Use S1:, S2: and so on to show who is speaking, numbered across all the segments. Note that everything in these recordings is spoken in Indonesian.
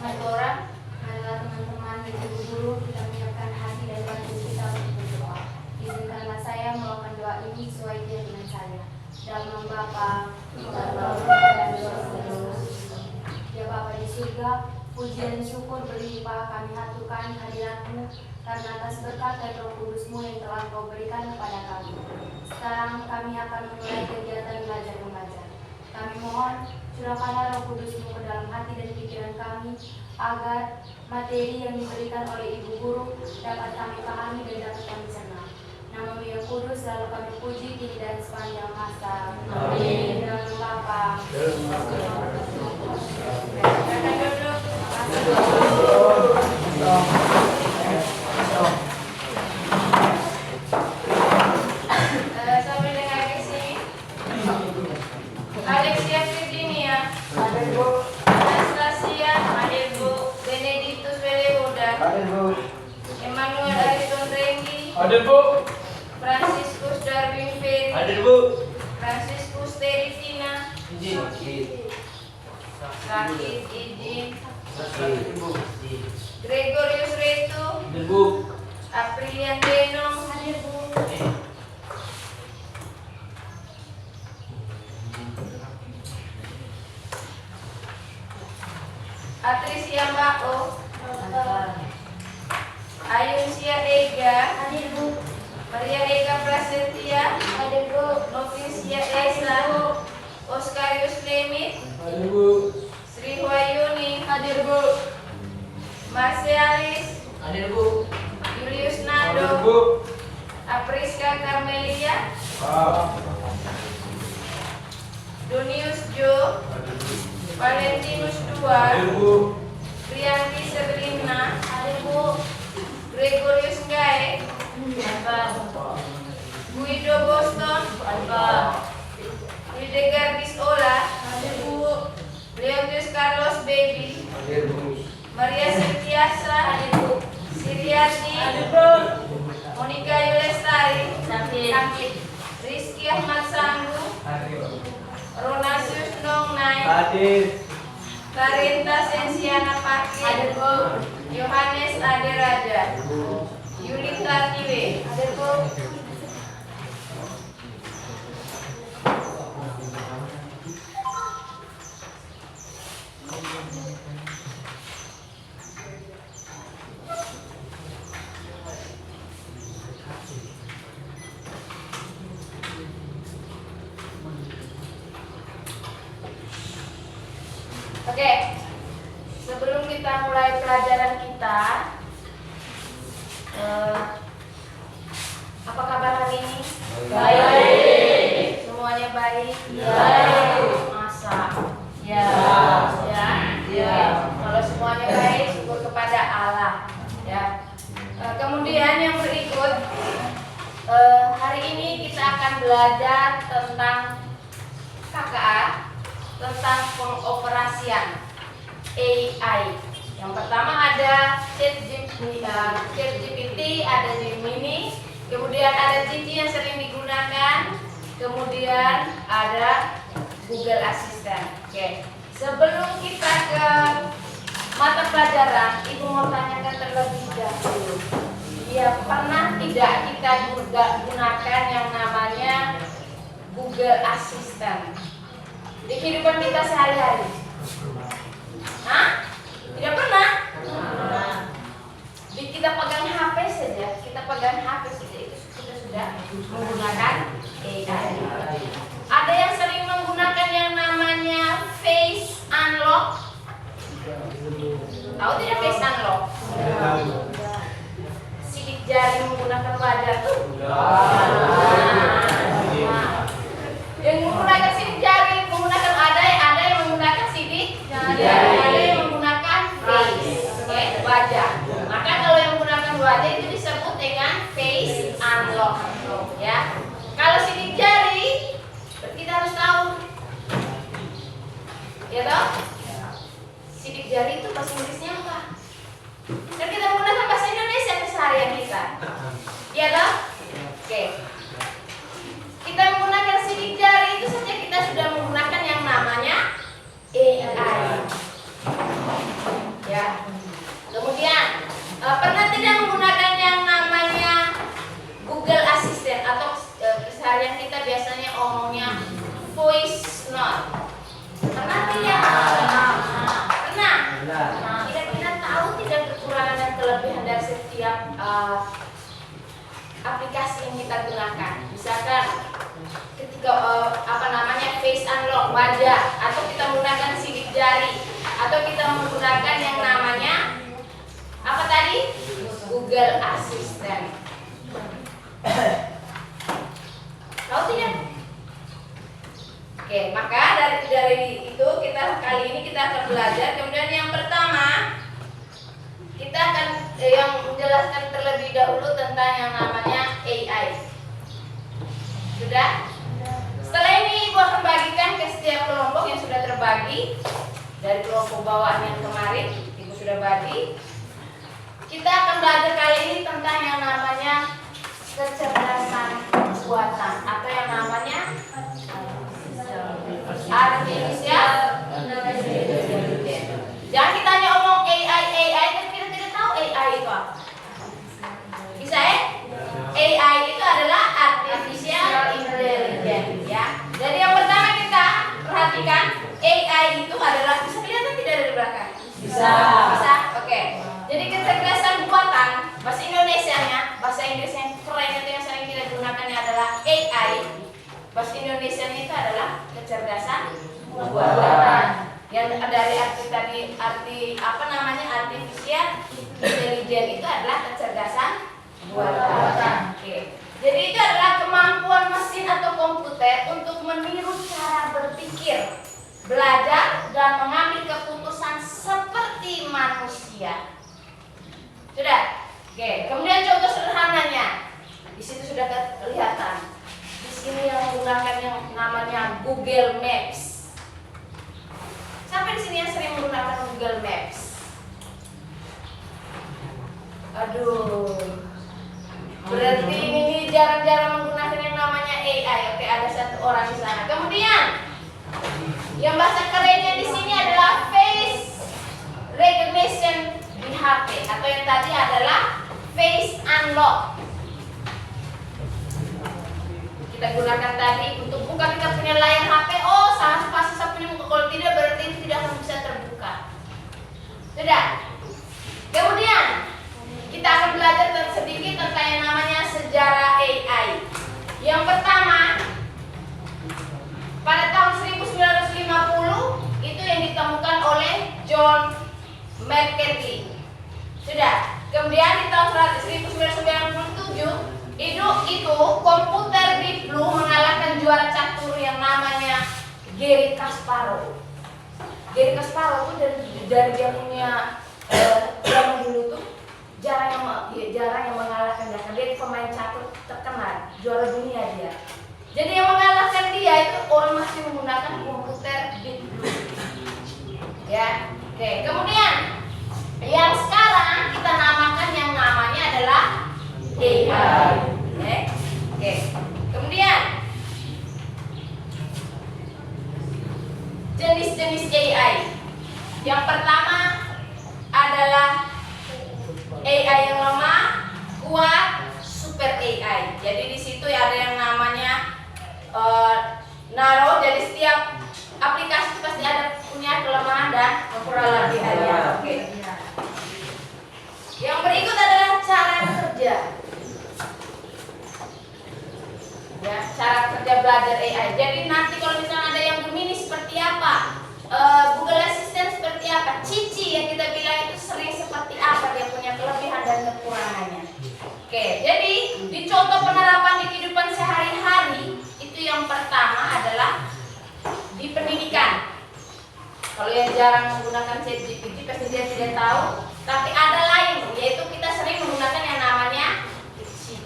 S1: Mentora adalah teman-teman ibu guru, kita menyiapkan hati dan batin kita untuk berdoa. Izinkanlah saya melakukan doa ini sesuai dengan saya. Dalam nama Bapa dan Ya Bapa di surga, pujian dan syukur berlimpah kami haturkan hadirat-Mu karena atas berkat dan Roh Kudus-Mu yang telah Kau berikan kepada kami. Sekarang kami akan memulai kegiatan belajar mengajar. Kami mohon curahkanlah Roh Kudus-Mu ke dalam hati dan pikiran kami agar materi yang diberikan oleh Ibu Guru dapat kami pahami dan dapat kami cerna. Nama-Mu yang kudus selalu kami puji kini dan sepanjang masa. Amin. Dalam nama Bapa. Silakan duduk. Sampai dengan ke sini. Alexia Virginia. Hadir Bu. Anastasia. Hadir Bu. Benedictus Welehuda. Hadir Bu. Emmanuel Ariston Renggi. Hadir Bu. Franciscus Darwin Ferry. Hadir Bu. Franciscus Terifina. Izin. Sakit izin. Gregorius Retu. Hadir Bu. Aprilian Denong. Hadir Bu. Atricia Mbao. Ayunsia Ega. Hadir Bu. Maria Ega Prasetya. Hadir Bu. Novisia Esa. Oskarius Lemit. Hadir Bu. Sri Wahyuni. Hadir Bu. Marsialis. Hadir Bu. Julius Nando. Hadir Bu. Apriska Carmelia. Donius Jo. Valentinus II. Hadir Bu. Priyanti Severina. Hadir Bu. Gregorius Gae. Guido Boston. Hildegard Bisola. Hadir Bu. Leotius Carlos Baby. Hadir Bu. Maria Setiasa. Hadir Bu. Siriati. Hadir Bu. Monica Yulestari. Sakit. Rizky Ahmad Sanggu. Hadir. Ronasius Nongnai. Hadir. Karinta Sensiana Pakir. Hadir Bu. Yohanes Ade Raja. Yulita Tiwe. Hadir Bu. Oke, sebelum kita mulai pelajaran kita, apa kabar hari ini? Baik. Semuanya baik? Baik. Masa? Ya. Ya. Kalau semuanya baik, syukur kepada Allah. Ya. Kemudian yang berikut, hari ini kita akan belajar tentang KKA, tentang pengoperasian AI. Yang pertama ada ChatGPT, ada Gemini, kemudian ada Gigi yang sering digunakan, kemudian ada Google Assistant. Oke. Sebelum kita ke mata pelajaran, Ibu mau tanyakan terlebih dahulu. Ya, pernah tidak kita gunakan yang namanya Google Assistant di kehidupan kita sehari-hari? Hah? Tidak pernah? Kita pegang HP saja, itu kita sudah menggunakan AI. Ada yang sering menggunakan yang namanya face unlock. Tahu tidak face unlock? Sidik jari menggunakan wajah tuh. Yang menggunakan sidik jari, ada yang menggunakan sidik jari, ada yang menggunakan face, wajah. Maka kalau yang menggunakan wajah itu disebut dengan face unlock, ya. Kalau sidik jari, kita harus tahu, ya toh? Sidik jari itu bahasa Inggrisnya apa? Dan kita menggunakan bahasa Indonesia keseharian kita, ya toh? Oke. Kita menggunakan sidik jari itu saja kita sudah menggunakan yang namanya AI. Ya.
S2: Kira-kira tahu tidak kekurangan dan kelebihan dari setiap aplikasi yang kita gunakan? Misalkan ketika face unlock wajah, atau kita menggunakan sidik jari, atau kita menggunakan yang namanya apa tadi? Google Assistant. Tahu tidak? Oke, maka dari itu kita kali ini kita akan belajar. Kemudian yang pertama kita akan yang menjelaskan terlebih dahulu tentang yang namanya AI. Sudah? Setelah ini Ibu akan bagikan ke setiap kelompok yang sudah terbagi. Dari kelompok bawaan yang kemarin Ibu sudah bagi. Kita akan belajar kali ini tentang yang namanya kecerdasan buatan atau yang namanya artificial intelligence. Jangan kita hanya omong AI, tapi kita tidak tahu AI itu apa. Bisa ya? AI itu adalah artificial intelligence ya. Jadi yang pertama kita perhatikan AI itu adalah, bisa kelihatan tidak dari belakang? Bisa. Bisa. Oke. Jadi kecerdasan buatan, bahasa Indonesianya, bahasa Inggris yang keren itu yang sering kita gunakannya adalah AI. Bahasa Indonesia itu adalah kecerdasan buatan. Yang dari arti tadi, artificial intelligence itu adalah kecerdasan buatan. Oke. Jadi itu adalah kemampuan mesin atau komputer untuk meniru cara berpikir, belajar dan mengambil keputusan seperti manusia. Sudah? Oke. Kemudian contoh sederhananya. Di situ sudah kelihatan. Di sini yang menggunakan yang namanya Google Maps. Sampai di sini yang sering menggunakan Google Maps. Aduh. Berarti ini jarang-jarang menggunakan yang namanya AI. Oke, ada satu orang di sana. Kemudian yang bahasa kerennya di sini adalah face recognition di HP, atau yang tadi adalah face unlock. Kita gunakan tadi untuk buka kita punya layar HP. Oh, pasti saya punya muka. Kalau tidak berarti itu tidak akan bisa terbuka. Sudah. Kemudian kita akan belajar sedikit tentang yang namanya sejarah AI. Yang pertama, pada tahun 1950 itu yang ditemukan oleh John McCarthy. Sudah. Kemudian di tahun 1997 itu komputer Deep Blue mengalahkan juara catur yang namanya Garry Kasparov. Garry Kasparov itu dari dia punya zaman dulu tuh jarang yang mengalahkan dia. Dia pemain catur terkenal, juara dunia dia. Jadi yang mengalahkan dia itu orang masih menggunakan komputer Deep Blue. Ya, oke. Kemudian yang sekarang kita namakan yang namanya adalah AI. Oke. Kemudian jenis-jenis AI. Yang pertama adalah AI yang lemah, kuat, super AI. Jadi di situ ada yang namanya narrow. Jadi setiap aplikasi pasti ada punya kelemahan dan kelebihannya. Oke. Yang berikut adalah cara kerja. Ya, cara kerja belajar AI. Jadi nanti kalau misalnya ada yang Gemini seperti apa, Google Assistant seperti apa, Cici yang kita bilang itu sering seperti apa, dia punya kelebihan dan kekurangannya. Oke, jadi di contoh penerapan di kehidupan sehari-hari itu yang pertama adalah di pendidikan. Kalau yang jarang menggunakan ChatGPT pasti dia tidak tahu, tapi ada lain, yaitu kita sering menggunakan yang namanya Cici.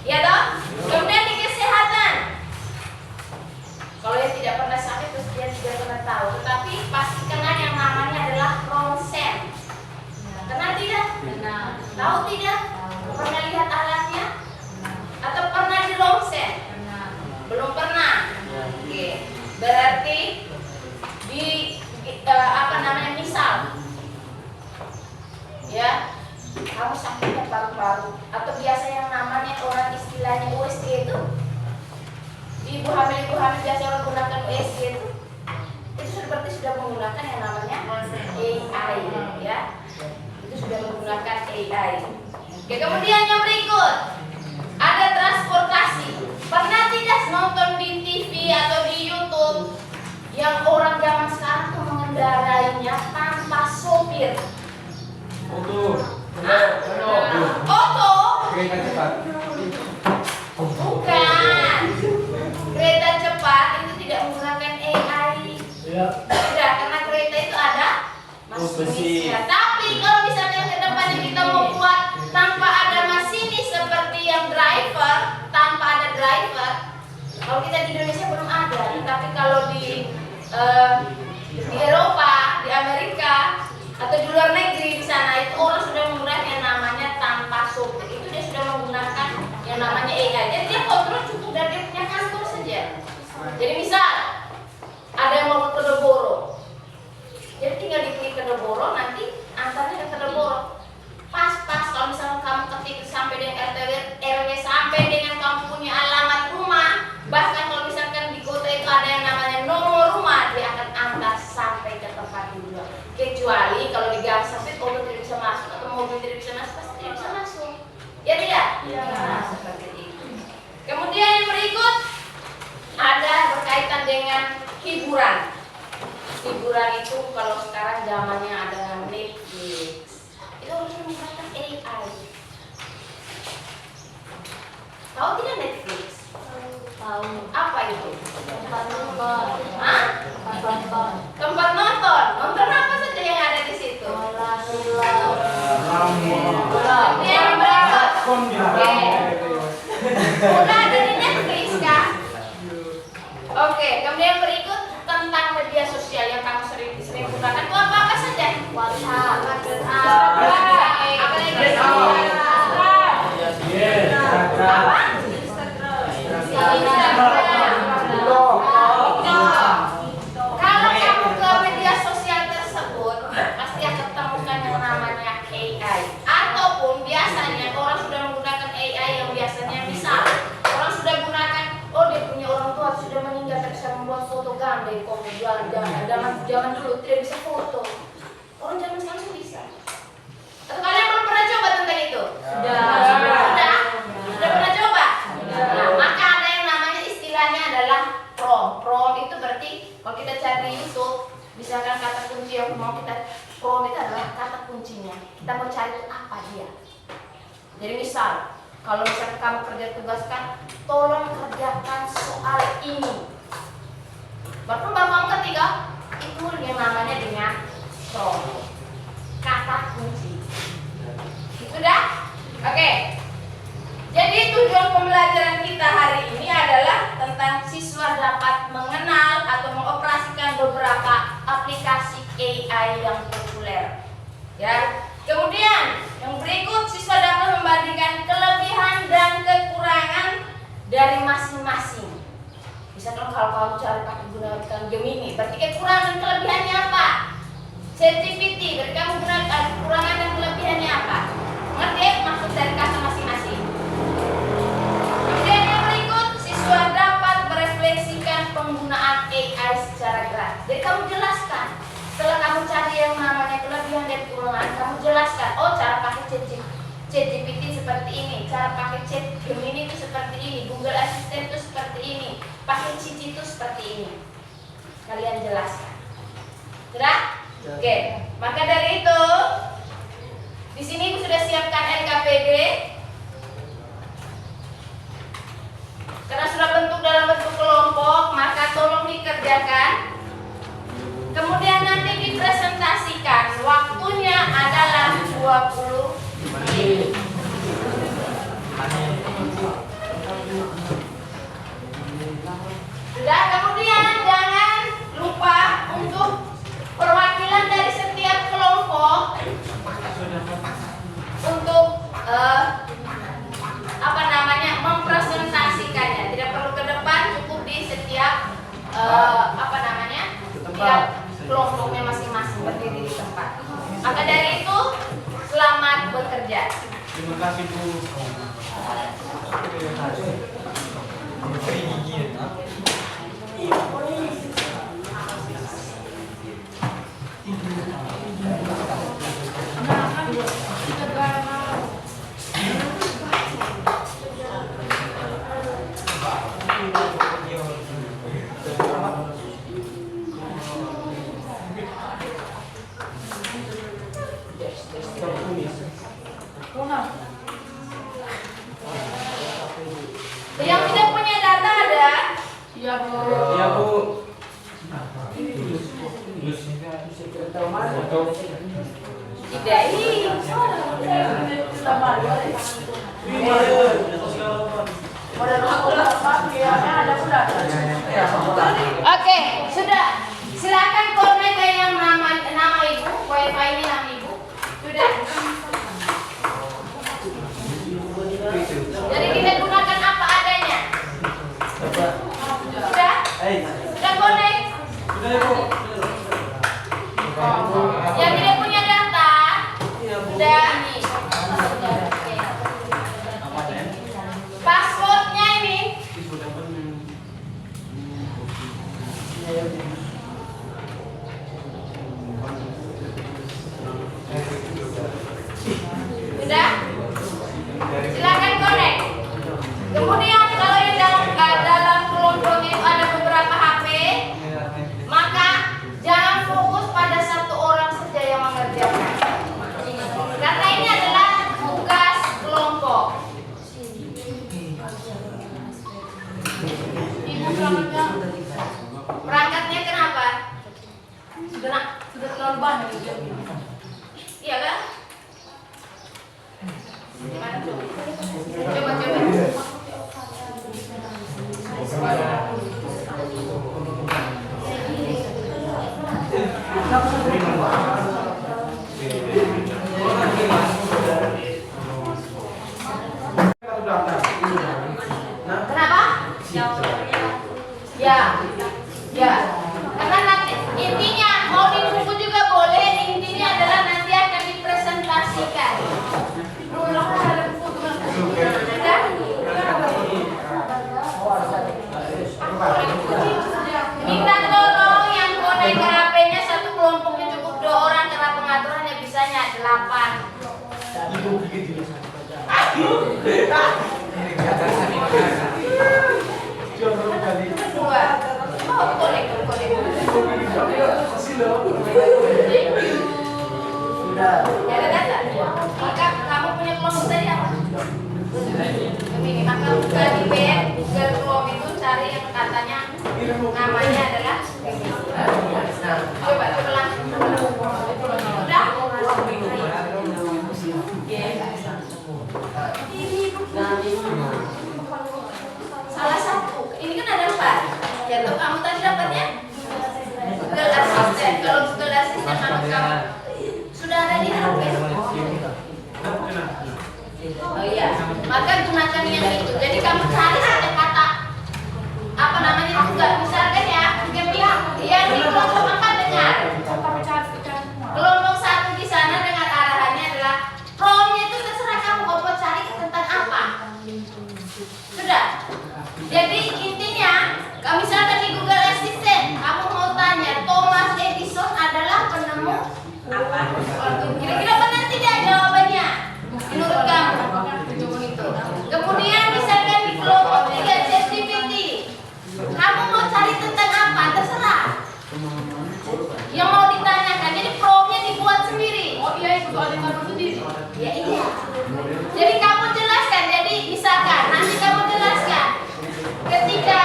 S2: Ya toh? Kemudian di kesehatan. Kalau yang tidak pernah sakit terus dia tidak pernah tahu, tetapi pasti kenal yang namanya adalah ronsen. Kenal tidak? Kenal. Tahu tidak? Pernah lihat alatnya? Atau pernah di ronsen? Belum pernah. Oke. Berarti misal ya, kamu sakitnya paru-paru, atau biasa yang namanya orang istilahnya USG itu, ibu hamil biasa orang gunakan USG itu seperti sudah menggunakan yang namanya Oke, kemudian yang berikut ada transportasi. Pernah tidak nonton di TV atau di YouTube yang orang zaman sekarang tuh mengendarainya tanpa sopir? Oto?
S3: Kereta cepat.
S2: Bukan. Kereta cepat itu tidak menggunakan AI. Tidak, karena kereta itu ada masinisnya. Tapi kalau misalnya ke depannya kita mau buat tanpa ada masinis seperti yang driver, tanpa ada driver. Kalau kita di Indonesia belum ada, tapi kalau di Eropa, di Amerika, atau di luar negeri di sana itu orang sudah menggunakan yang namanya tanpa sopir. Itu dia sudah menggunakan yang namanya AI. Jadi dia kontrol cukup dari dia punya kantor saja. Jadi misal ada yang mau ke Kedoboro, jadi tinggal diklik Kedoboro, nanti antarnya ke Kedoboro. Pas kalau misalnya kamu ketik sampai dengan RW sampai dengan kamu punya alamat rumah, bahkan kalau misalkan di kota itu ada yang namanya nomor rumah, dia akan antar sampai ke tempat tujuan. Kecuali kalau di gang sempit mobil tidak bisa masuk atau mobil tidak bisa masuk, pasti tidak bisa masuk. Ya tidak? Ya. Nah, seperti itu. Kemudian yang berikut ada berkaitan dengan hiburan. Hiburan itu kalau sekarang zamannya ada Netflix. Itu harus menggunakan AI. Tahu tidak Netflix?
S1: Tahu.
S2: Apa itu?
S1: Tempat nonton.
S2: Hah?
S1: Tempat nonton.
S2: Tempat nonton. Nonton apa saja yang ada di situ?
S1: Bola, film.
S2: Yang berikut. Oke. Udah ada di Netflix kan? Oke, kemudian berikut tentang media sosial yang kamu sering gunakan itu apa saja?
S1: WhatsApp.
S2: Apa lagi? Apa? Kalau kamu ke media sosial tersebut pasti akan temukan yang namanya AI. Ataupun biasanya orang sudah menggunakan AI yang biasanya misal orang sudah gunakan, oh dia punya orang tua sudah meninggal tak bisa membuat foto gandeng, kok zaman dulu tidak bisa foto. Orang zaman sekarang sudah bisa. Atau kalian belum pernah coba tentang itu? Sudah pernah coba? Nah, maka ada yang namanya istilahnya adalah prompt. Prompt itu berarti kalau kita cari di YouTube, misalkan kata kunci yang mau kita prompt itu adalah kata kuncinya. Kita mau cari itu apa dia. Jadi misal, kalau misalkan kamu kerja tugas kan, tolong kerjakan soal ini. Baru kamu ketika itu yang namanya dengan prompt, kata kunci. Itu dah? Oke. Jadi tujuan pembelajaran kita hari ini adalah tentang siswa dapat mengenal atau mengoperasikan beberapa aplikasi AI yang populer. Ya. Kemudian yang berikut siswa dapat membandingkan kelebihan dan kekurangan dari masing-masing. Misalkan kalau kamu cari pakai gunakan Gemini, berarti kekurangan dan kelebihannya apa? ChatGPT, berarti kamu gunakan kekurangan dan kelebihannya apa? Ngerti maksud dari kata masing-masing? Kemudian yang berikut, siswa dapat merefleksikan penggunaan AI secara gratis. Jadi kamu jelaskan, setelah kamu cari yang namanya kelebihan dan kekurangan, kamu jelaskan, oh cara pakai ChatGPT seperti ini, cara pakai Chat Gemini itu seperti ini, Google Assistant itu seperti ini, pakai Cici itu seperti ini. Kalian jelaskan. Sudah? Oke. Maka dari itu, di sini Ibu sudah siapkan LKPD. Karena sudah bentuk dalam bentuk kelompok, maka tolong dikerjakan. Kemudian nanti dipresentasikan. Waktunya adalah 20 menit. Sudah, kemudian jangan lupa untuk perwakilan dari setiap kelompok untuk mempresentasikannya. Tidak perlu ke depan, cukup di setiap setiap kelompoknya masing-masing berdiri di tempat. Maka dari itu, selamat bekerja.
S3: Terima kasih Bu.
S2: Yang tidak punya data ada?
S4: Iya, Bu.
S3: Iya, Bu.
S2: Tidak. Ih. Oke, sudah. Silakan connect ke yang nama ibu, wifi ini nama ibu. Sudah. Jadi kita gunakan apa adanya. Sudah? Sudah connect? Yang tidak punya data, sudah. Passwordnya ini. Sudah? Silakan connect. Kemudian kalau yang dalam kelompok itu ada beberapa HP, maka jangan fokus pada satu orang saja yang mengerjakan. Karena ini adalah tugas kelompok.
S4: Ibu berangkatnya
S2: Perangkatnya kenapa?
S4: sudah terlalu banyak.
S2: Iya kan? Gimana tuh? Coba. Kenapa? Ya. Karena nanti intinya mau di buku juga boleh. Intinya adalah nanti akan dipresentasikan. Minta tolong yang connect ke HP-nya satu kelompoknya cukup 2 orang karena pengaturannya bisanya 8. Dua. Oh, connect. Ya ada data. Maka kamu punya kelompok tadi apa? Begini, maka buka di bed Google Chrome itu cari yang katanya namanya adalah coba langsung. Sudah? Salah satu. Ini kan ada 4. Ya tuh kamu tadi dapatnya Google Assistant. Kalau Google Assistant menurut kamu sudah ada di HP. Oh iya, maka gunakan yang itu. Jadi kamu cari saja kata apa namanya juga. Misalkan ya, yang di kelompok 4 dengar. Kelompok 1 di sana dengar arahannya adalah Chrome-nya itu terserah kamu mau cari tentang apa. Sudah. Jadi intinya, kalau misalkan di Google Assistant, kamu mau tanya Thomas Edison adalah penemu apa? Kira-kira apa nanti dia jawabannya? Menurut kamu? Kemudian misalkan di kelompok 3 ChatGPT, kamu mau cari tentang apa? Terserah. Yang mau ditanyakan, jadi prompt-nya dibuat sendiri.
S4: Oh iya, itu ada yang sendiri.
S2: Ya iya. Jadi kamu jelaskan. Jadi misalkan nanti kamu jelaskan ketika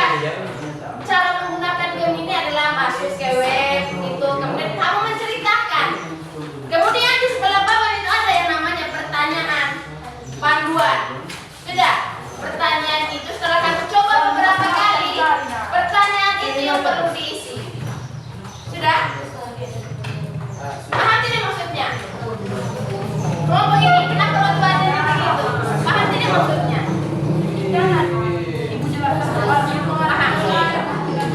S2: cara menggunakan Gemini adalah masuk ke web itu, kemudian kamu menceritakan. Kemudian di sebelah bawah itu ada yang namanya pertanyaan panduan. Sudah. Pertanyaan itu setelah kamu coba beberapa kali, pertanyaan itu yang perlu diisi. Sudah? Paham tidak maksudnya? Kelompok ini kenapa waktu ada begitu? Paham tidak maksudnya?
S4: Jangan. Ibu jelaskan
S2: Paham.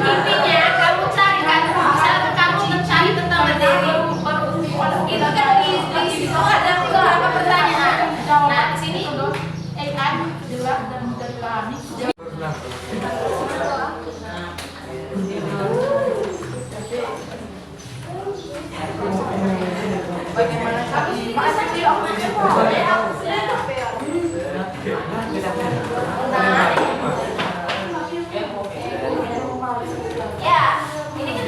S2: Intinya kamu cari kan, misalnya kamu mencari tentang materi, itu kan di situ ada beberapa pertanyaan. Nah di sini
S4: AI jelas dan mudah dipahami. Bagaimana kami masa sih
S2: ya ini kan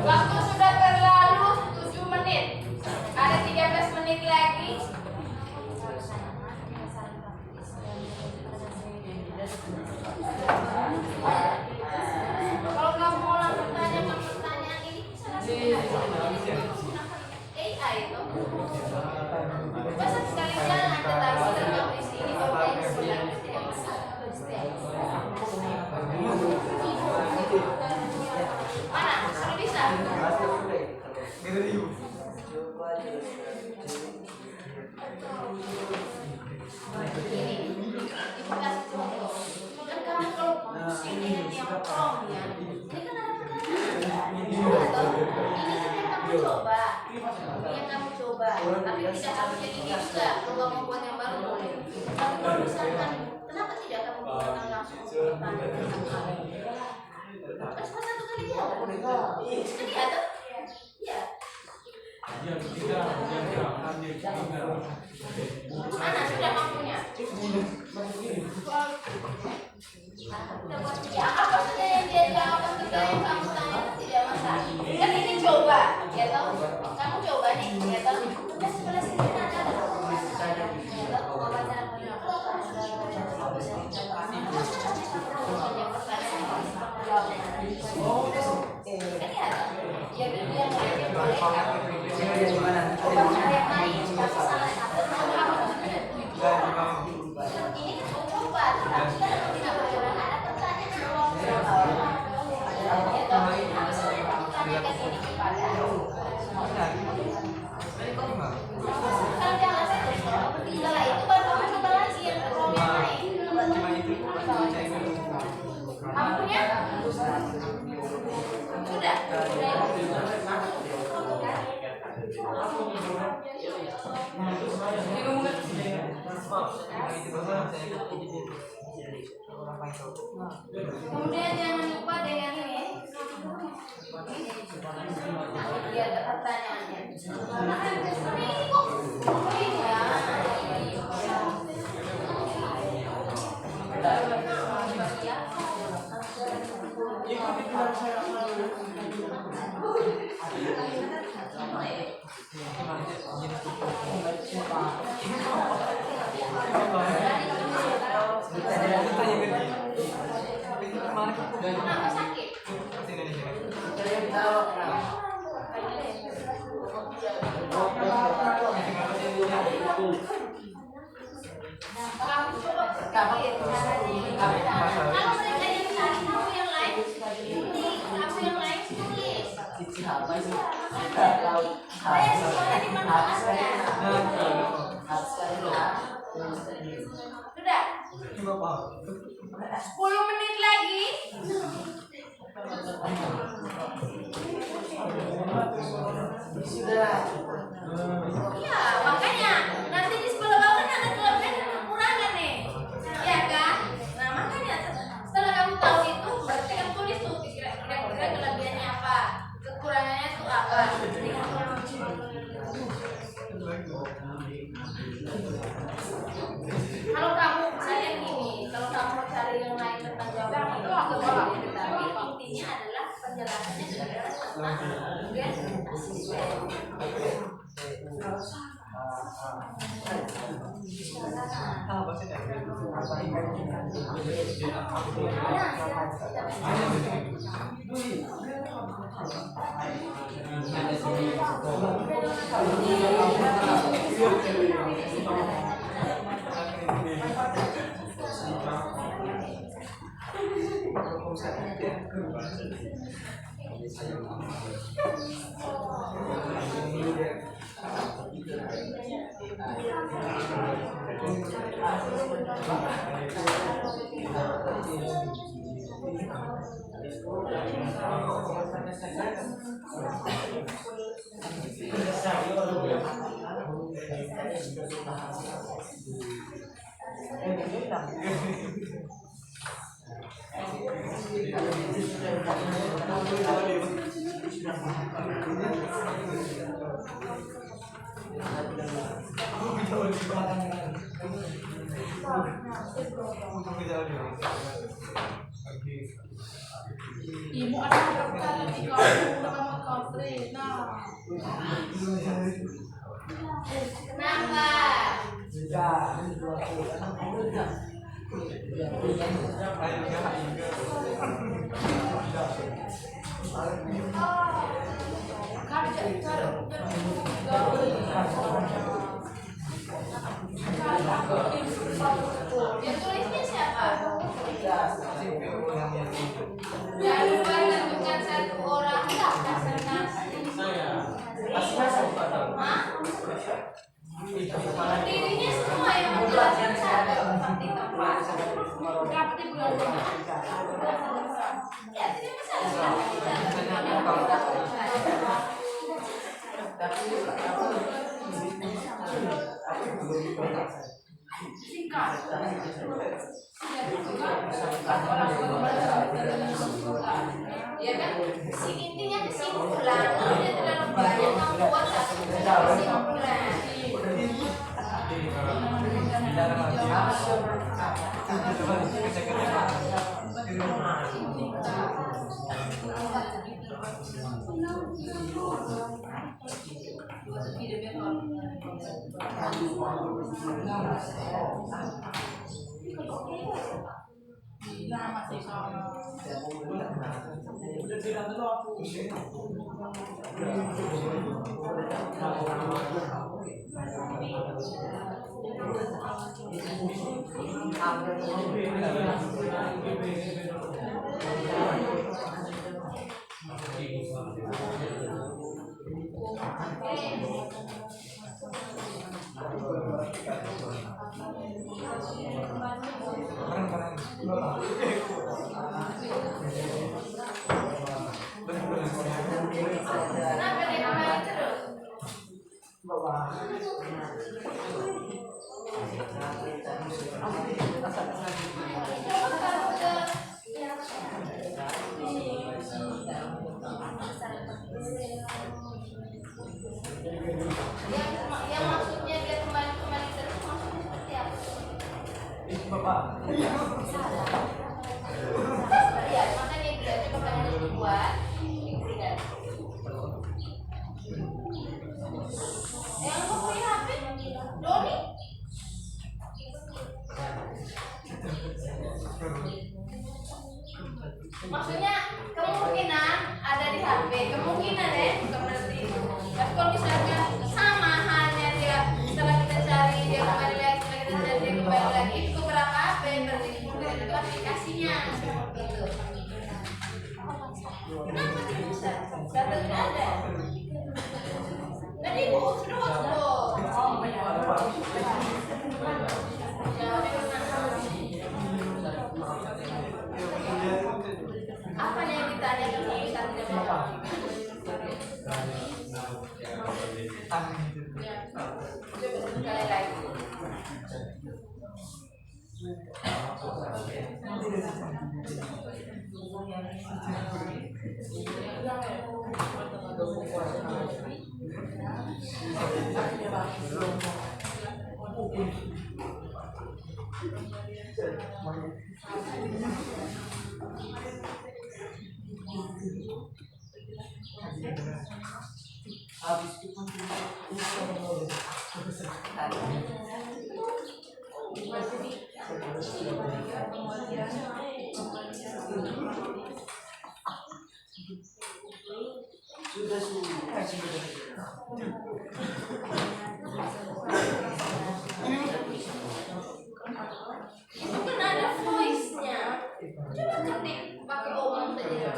S2: Waktu sudah berlalu 7 menit. Ada 13 menit lagi. Kalau kamu mau langsung tanya pertanyaan ini bisa langsung AI itu. Masa sekali jalan tetapi tergabung di sini orang yang sebenarnya tidak masalah. Mana? Sudah bisa? Ini, ibu kasih contoh. Kan kamu kalau pusing dengan yang promnya, ini kan ada pertanyaan. Ini kan yang kamu coba. Tapi tidak harus jadi dia juga. Kalau kamu buat yang baru boleh. Tapi kalau misalkan, kenapa tidak kamu buatkan langsung pertanyaan tentang kamu? Kan cuma satu kali jalan. Jadi ada? Iya. Mana sudah mampunya? Ya apa saja yang dia jawab ketika yang kamu tanya tidak masalah. Kan ini coba, ya toh? Kamu coba nih, ya toh? Udah sebelah sini ada. Ya toh? Kan ya? Ya dia nggak boleh kan? Coba cara yang lain, tapi salah satu ini kan coba, tapi kan tidak boleh ada pertanyaan setelah itu baru kamu coba lagi yang lain. Ampunya sudah. Kemudian jangan lupa dengan ini. Ini ada pertanyaannya. Ini kok ini ya. Kenapa sakit? Kamu coba berpikir kalau mereka yang cari kamu yang lain tulis, kamu yang lain tulis. Saya semuanya dimanfaatkan. Sudah. 10 menit lagi. Iya, makanya nanti di sebelah bawah kan ada kelebihan dan kekurangan nih. Iya kan? Nah, makanya setelah kamu tahu itu, berarti kamu tulis tuh kira-kira kelebihannya apa, kekurangannya itu apa. Kalau kamu misalnya gini, kalau kamu cari yang lain tentang jawaban itu aku boleh, tapi intinya adalah penjelasannya adalah tentang
S4: Ibu ada berapa lagi kau sama kau tre. Nah,
S2: Kenapa? Yang tulisnya siapa? Jangan lupa tentukan satu orang karena Hah? Berdirinya semua yang menjelaskan satu tempat di tempat.
S4: berapa di bulan ini?
S2: Ya, tidak masalah.
S4: Singkat.
S2: Ya kan, intinya kesimpulan. Kalau dia terlalu banyak, kamu buat satu kesimpulan. Kenapa dia kembali terus? Yang maksudnya dia kembali terus maksudnya seperti apa? Salah. Ya, makanya dia coba pengen dibuat. Yang mau punya HP? Doni? Maksudnya kemungkinan ada di HP, kemungkinan ya, bukan berarti itu. Tapi kalau misalnya sama halnya dia setelah kita cari dia kembali lagi, setelah kita cari dia kembali lagi, itu beberapa HP berarti itu aplikasinya gitu. Kenapa tidak bisa? Data tidak ada. Tadi ibu sudah hotspot. Apa yang ditanyakan ini saat tidak jawab? Coba sekali lagi. Itu kan ada voice-nya. Coba ketik pakai omong saja.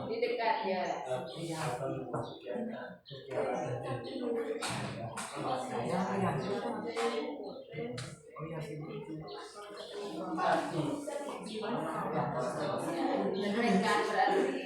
S2: Di dekat ya. Dekat berarti.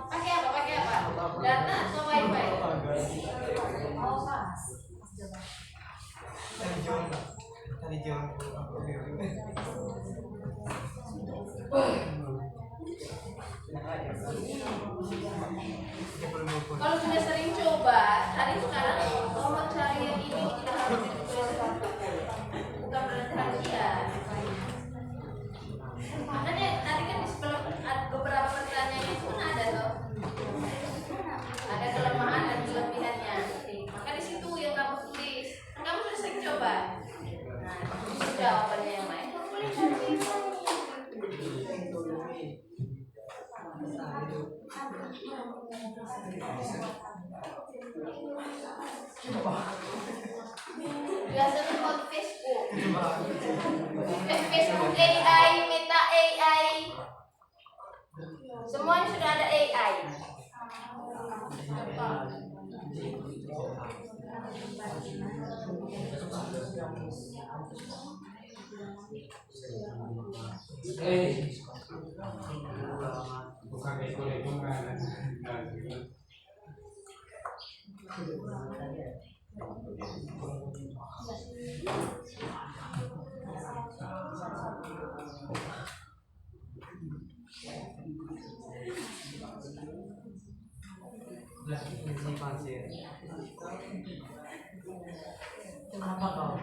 S2: Pakai apa? Pakai apa? Data atau wifi?
S1: Oh, pas.
S2: Kalau sudah sering coba, tadi sekarang nomor cari yang ini tidak harus dituliskan. Bukan berarti hadiah. Makanya tadi kan di sebelah beberapa pertanyaan itu kan ada tuh. Ada kelemahan dan kelebihannya. Maka di situ yang kamu tulis. Kamu sudah sering coba. Nah, itu jawabannya yang lain. Kamu boleh cari. Biasanya kalau Facebook, Facebook AI, Meta AI, semuanya sudah ada AI.
S3: Bukan lingkungan.
S5: Kenapa kau?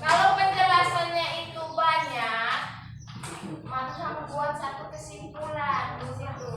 S2: Kalau penjelasannya itu banyak, maka kamu buat satu kesimpulan di situ.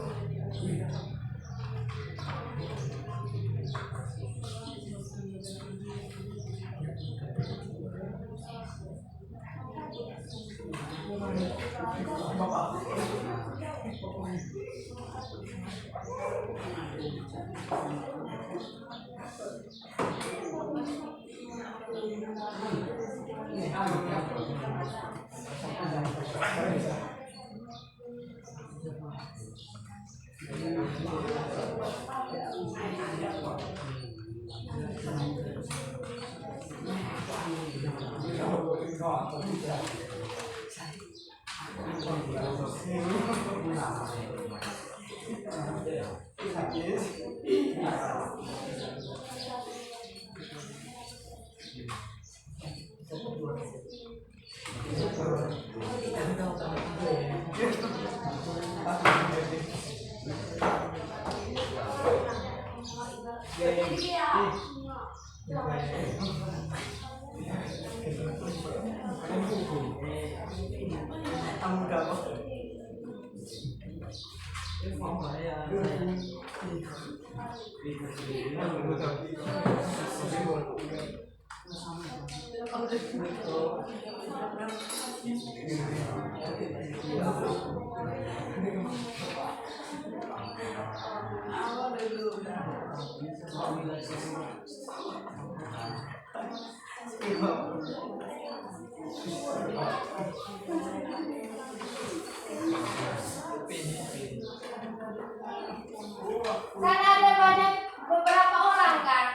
S2: Kan ada banyak beberapa orang kan.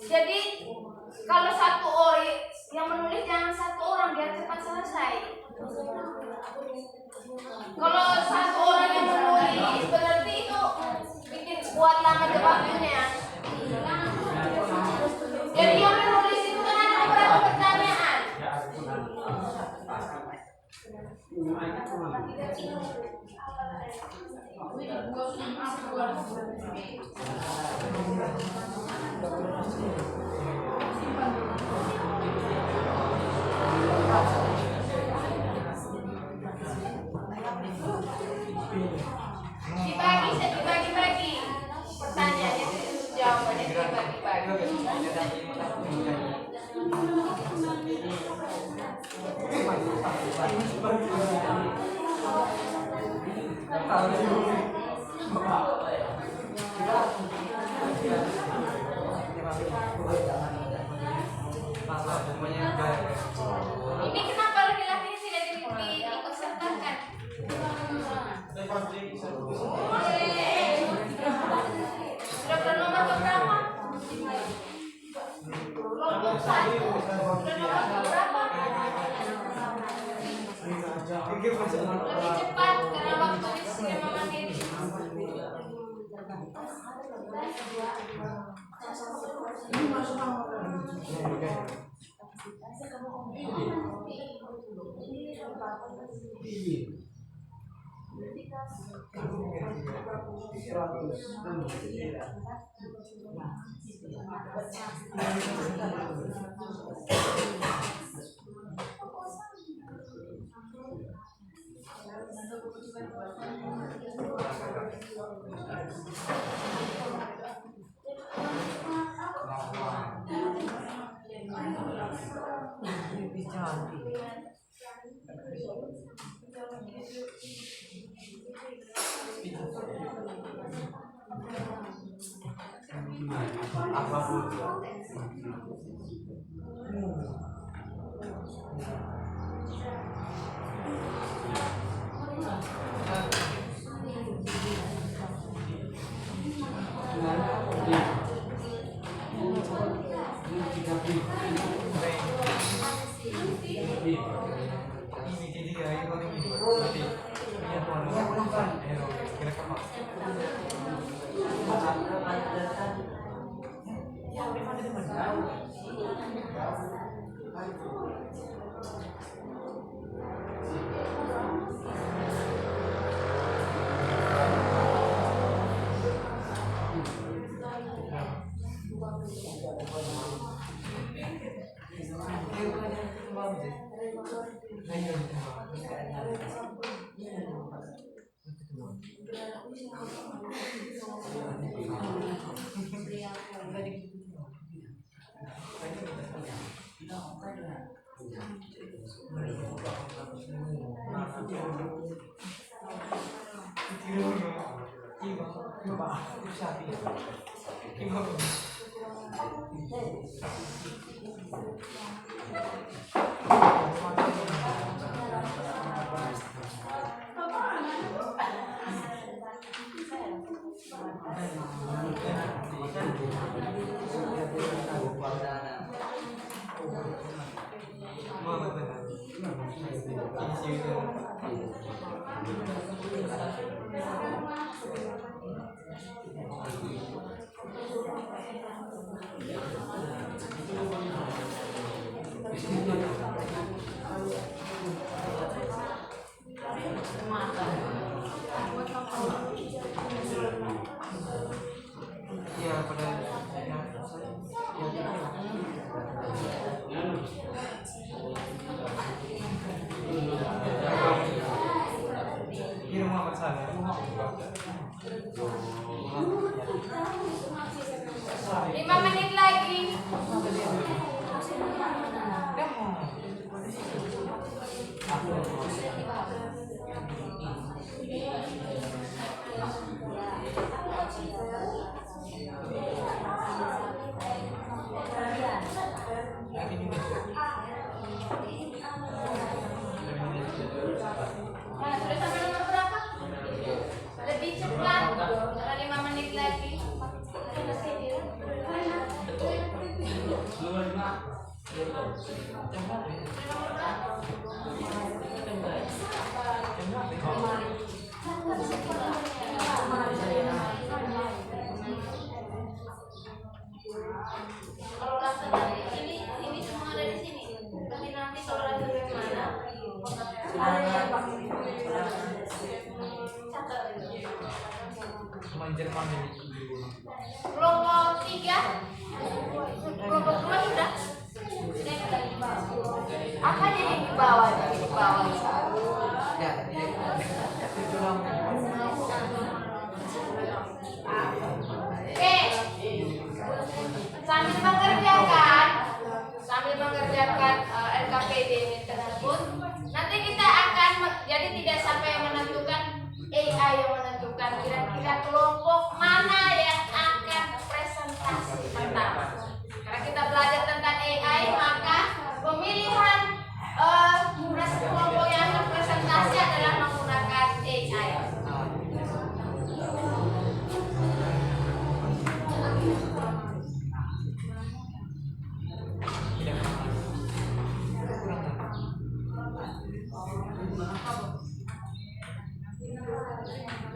S2: Jadi kalau satu orang yang menulis jangan satu orang biar cepat selesai. Kalau satu orang yang menulis berarti itu bikin kuat lama jawabnya. Jadi yang menulis itu kan ada beberapa pertanyaan. Dibagi-bagi pertanyaannya, jawabannya dibagi-bagi. Ini kenapa laki-laki tidak diikut sertakan? Sudah bernomor berapa? Kelompok 1 sudah nomor berapa? Lebih cepat karena waktu diskusinya memanggil. Lima menit lagi. Nah, sudah sampai nomor berapa? Lebih cepat. Karena 5 menit lagi. Nomor berapa?
S3: Cuma Jerman ini.
S2: Kelompok 3, kelompok 2 sudah. Apa yang di bawah? Di bawah.
S5: Ya, itu dong.
S2: Oke, sambil mengerjakan LKPD ini tersebut, nanti kita akan jadi tidak sampai menentukan AI yang menentukan kira-kira kelompok mana yang akan presentasi pertama. Karena kita belajar tentang AI, maka pemilihan kelompok yang akan presentasi adalah menggunakan AI.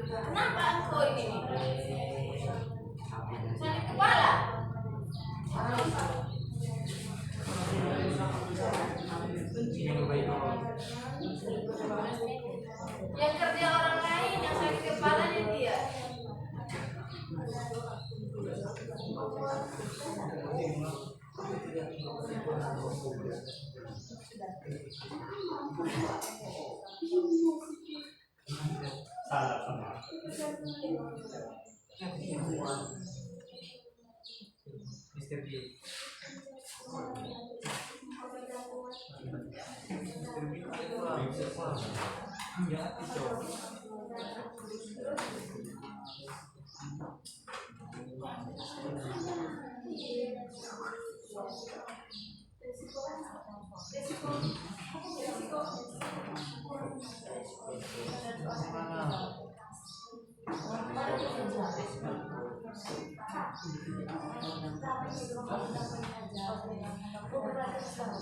S2: Kenapa engkau ini? Sakit kepala? Yang kerja orang lain, yang sakit kepalanya dia.
S3: Salah sama. Mister B.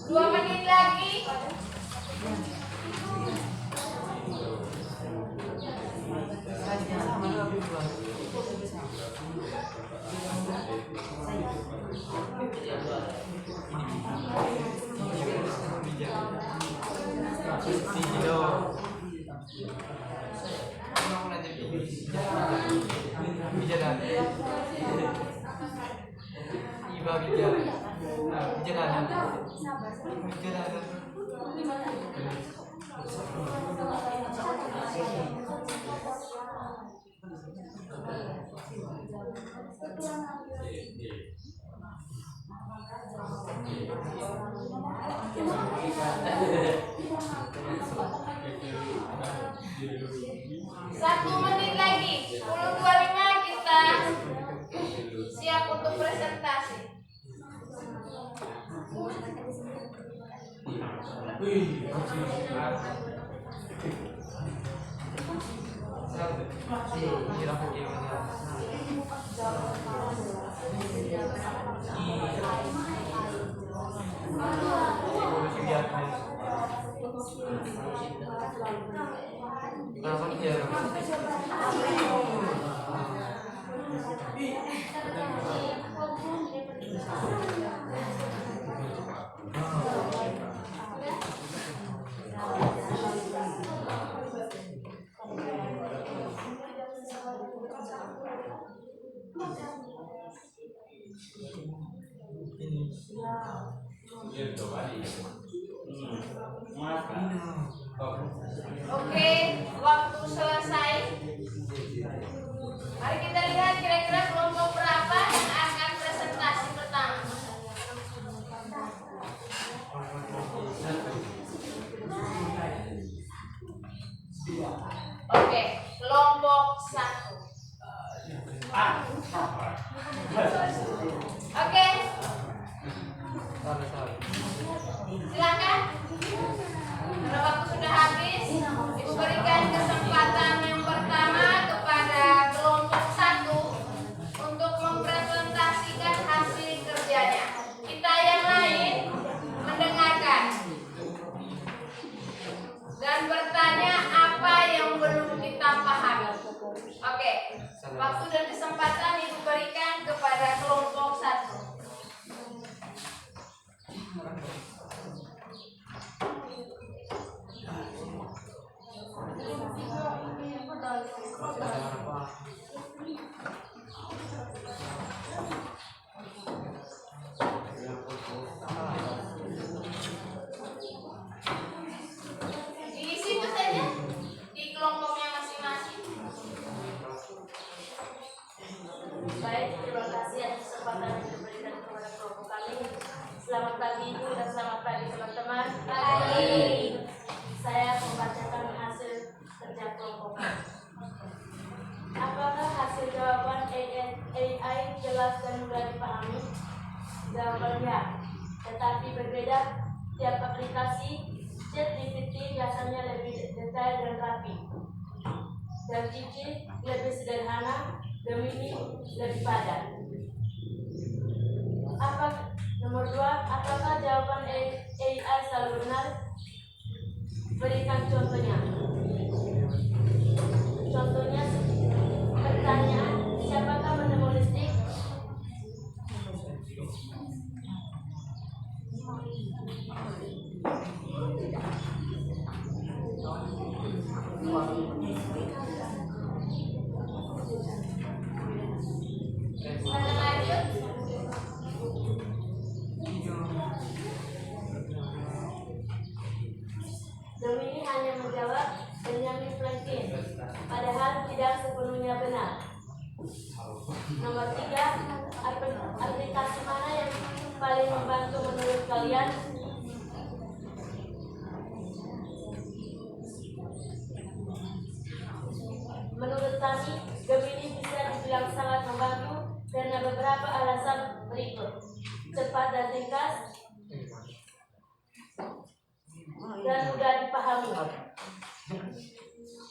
S2: Dua menit lagi. Satu menit lagi, 10.25 kita siap untuk presentasi. Oke, waktu selesai. Mari kita lihat kira-kira kelompok berapa yang akan presentasi pertama. Oke, kelompok 1. Oke, silakan. Karena waktu sudah habis, Ibu berikan kesempatan yang pertama kepada kelompok 1 untuk mempresentasikan hasil kerjanya. Kita yang lain mendengarkan dan bertanya apa yang belum kita pahami. Oke, waktu dan kesempatan Ibu berikan kepada kelompok 1.
S6: tulisannya lebih detail dan rapi. Dan Cici lebih sederhana, Gemini lebih padat. Nomor 2, apakah jawaban AI selalu benar? Berikan contohnya. Contohnya pertanyaan, siapakah menemoristik?
S2: Kita lanjut.
S6: Gemini hanya menjawab Benjamin Franklin, padahal tidak sepenuhnya benar. Nomor 3, aplikasi mana yang paling membantu menurut kalian? Menurut kami, Gemini bisa dibilang sangat membantu karena beberapa alasan berikut: cepat dan ringkas, dan mudah dipahami.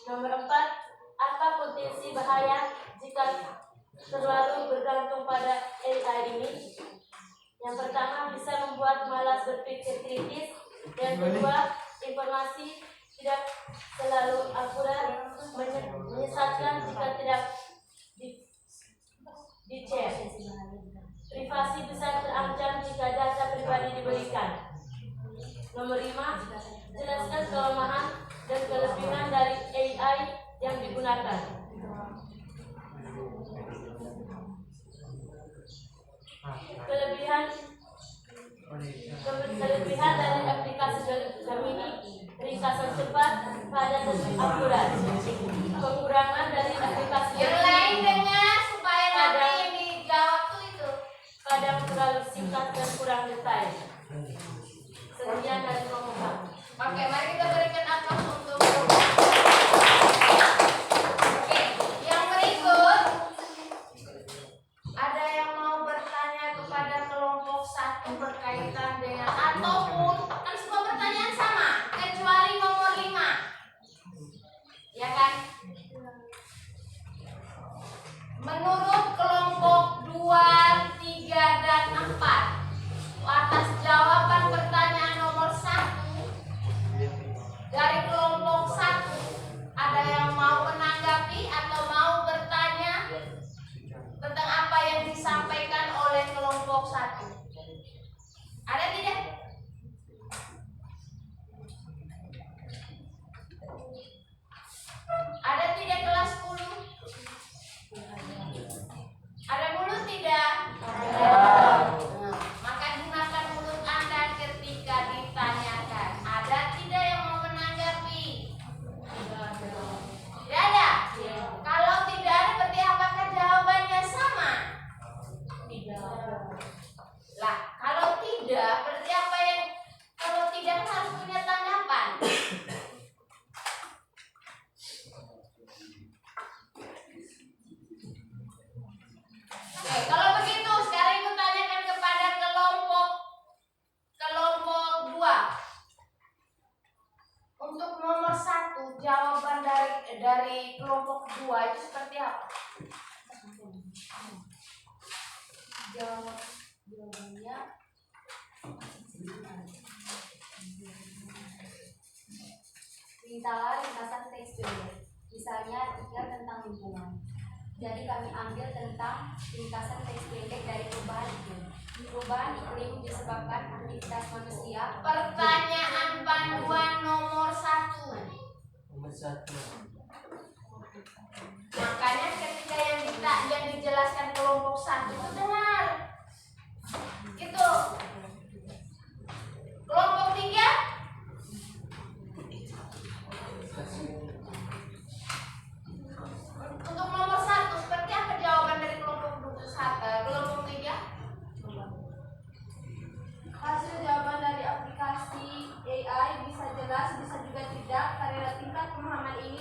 S6: Nomor 4, apa potensi bahaya jika terlalu bergantung pada AI ini? Yang pertama, bisa membuat malas berpikir kritis. Yang kedua, informasi tidak selalu akurat, menyesatkan jika tidak dicek. Privasi bisa terancam jika data pribadi diberikan. Nomor 5, jelaskan kelemahan dan kelebihan dari AI yang digunakan. Kelebihan dari aplikasi Gemini: ringkasan cepat, padat dan akurat. Kekurangan dari aplikasi
S2: Yang lain dengar supaya nanti yang dijawab tuh itu.
S6: kadang terlalu singkat dan kurang detail. Sekian dari Romoka.
S2: Oke, mari kita berikan aplaus untuk. Oke, yang berikut ada yang mau bertanya kepada kelompok 1 berkaitan dengan ataupun kan semua pertanyaan sama kecuali nomor 5. Ya kan? Menurut kelompok 2, 3 dan 4 atas jawaban pertanyaan nomor 1 dari kelompok 1, ada yang mau menanggapi atau mau bertanya tentang apa yang disampaikan oleh kelompok 1? Ada tidak? Ada tidak kelas 10? Ada mulut tidak? Maka gunakan mulut Anda ketika ditanyakan. Ada tidak yang mau menanggapi? Tidak ada? Kalau tidak ada, berarti apakah jawabannya sama? Lah, kalau tidak, berarti apa yang kalau tidak kan harus punya tanggapan. Oke, kalau begitu sekarang ibu tanyakan kepada kelompok 2. Untuk nomor 1, jawaban dari kelompok 2 itu seperti apa?
S1: Jawabannya mintalah ringkasan teks pendek, misalnya 3 tentang lingkungan. Jadi kami ambil tentang ringkasan teks pendek dari perubahan iklim. Perubahan iklim disebabkan aktivitas manusia.
S2: Pertanyaan panduan nomor 1. Makanya ketika yang dijelaskan kelompok 1 itu dengar. Gitu. Kelompok 3? Untuk nomor 1 seperti apa jawaban dari kelompok 3?
S4: Hasil jawaban dari aplikasi AI bisa jelas, bisa juga tidak, karena tingkat pemahaman ini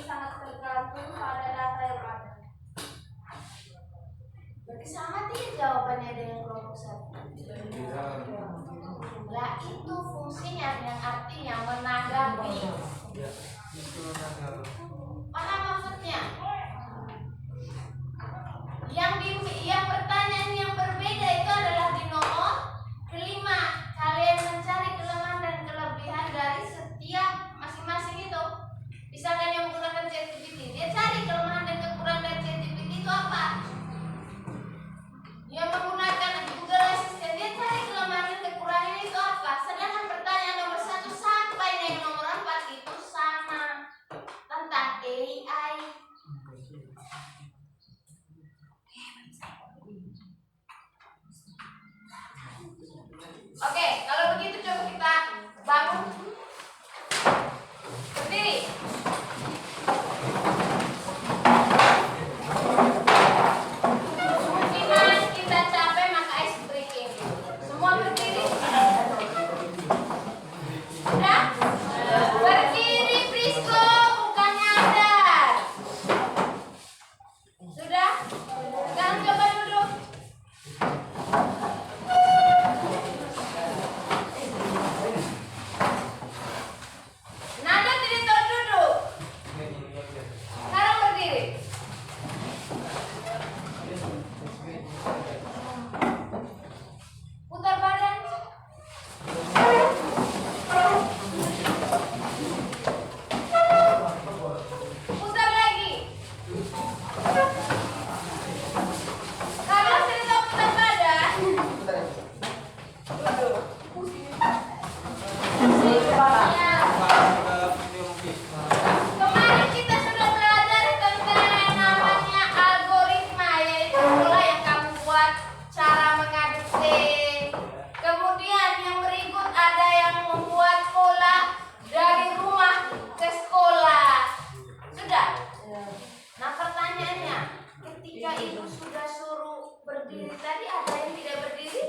S2: berdiri tadi ada yang tidak berdiri?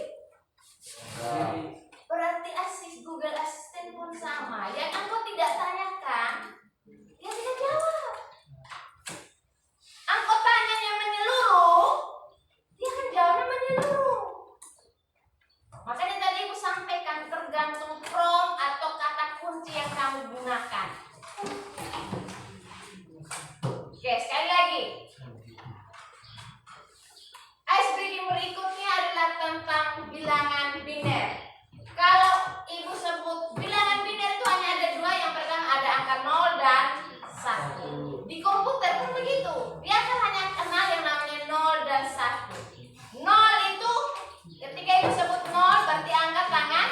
S2: Berarti Google Assistant pun sama. Yang engkau tidak tanyakan, dia tidak jawab. Engkau tanyanya menyeluruh, dia akan jawabnya menyeluruh. Makanya tadi Ibu sampaikan tergantung prompt atau kata kunci yang kamu gunakan. Oke, sekali lagi. Icebreaking berikutnya adalah tentang bilangan biner. Kalau Ibu sebut bilangan biner itu hanya ada dua. Yang pertama ada angka 0 dan 1. Di komputer pun begitu. Dia kan hanya kenal yang namanya 0 dan 1. 0 itu ketika Ibu sebut 0 berarti angkat tangan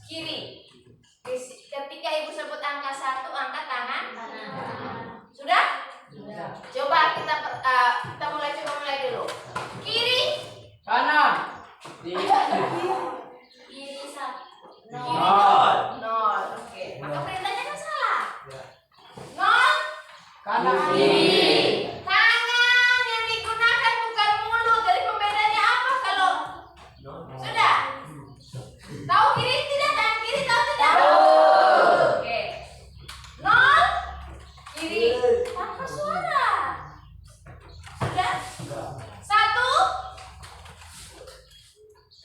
S2: kiri. Ketika Ibu sebut angka 1 angkat tangan kanan. Sudah? Coba kita mulai dulu. Kiri,
S5: Kanan.
S2: kiri 1. 0. Oke. Maka perintahnya kan salah. 0
S5: Kanan.
S2: kiri. Tangan yang digunakan bukan mulut. Jadi pembedanya apa kalau sudah? Tahu kiri tidak? Tangan kiri tahu tidak? Oke. 0 kiri tanpa suara. Sudah? 1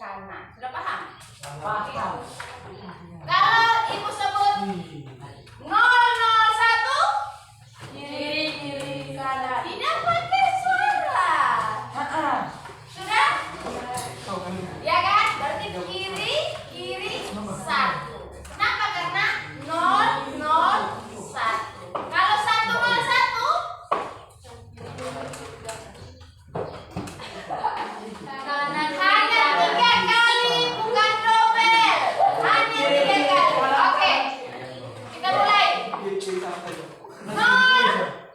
S2: kanan. Sudah paham?
S5: Paham.
S2: Kalau Ibu sebut 001
S6: Kiri kanan.
S2: tidak pakai suara. Sudah? Ya kan? Berarti kiri 1. Kenapa? Karena 001. Kalau 101 hanya 3 kali, bukan double. Hanya 3 kali. Oke. Kita mulai. 0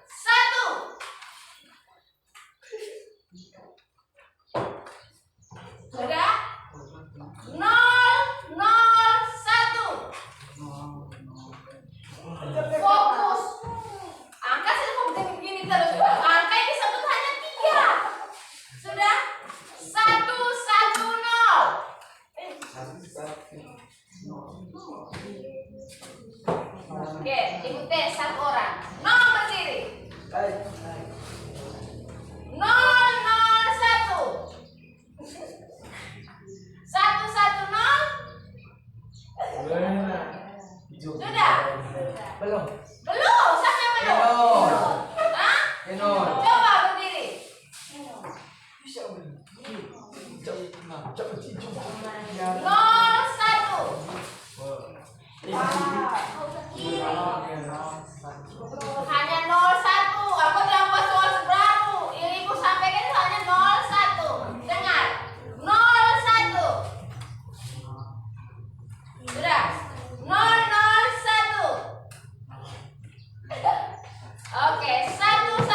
S2: 1. Sudah? 001. Fokus. Angka saya begini terus. Angka yang disebut hanya 3. Sudah? 110. Oke, Ibu tes satu orang. Nomor diri. 001. 110. Sudah?
S5: Belum.
S2: Belum, sampai belum. Hah? Coba berdiri. 01. Hanya 01. Aku jangan buat soal seberapa. Yang Ibu sampaikan itu hanya 01. Dengar. 01. Sudah. 001. Oke, 110.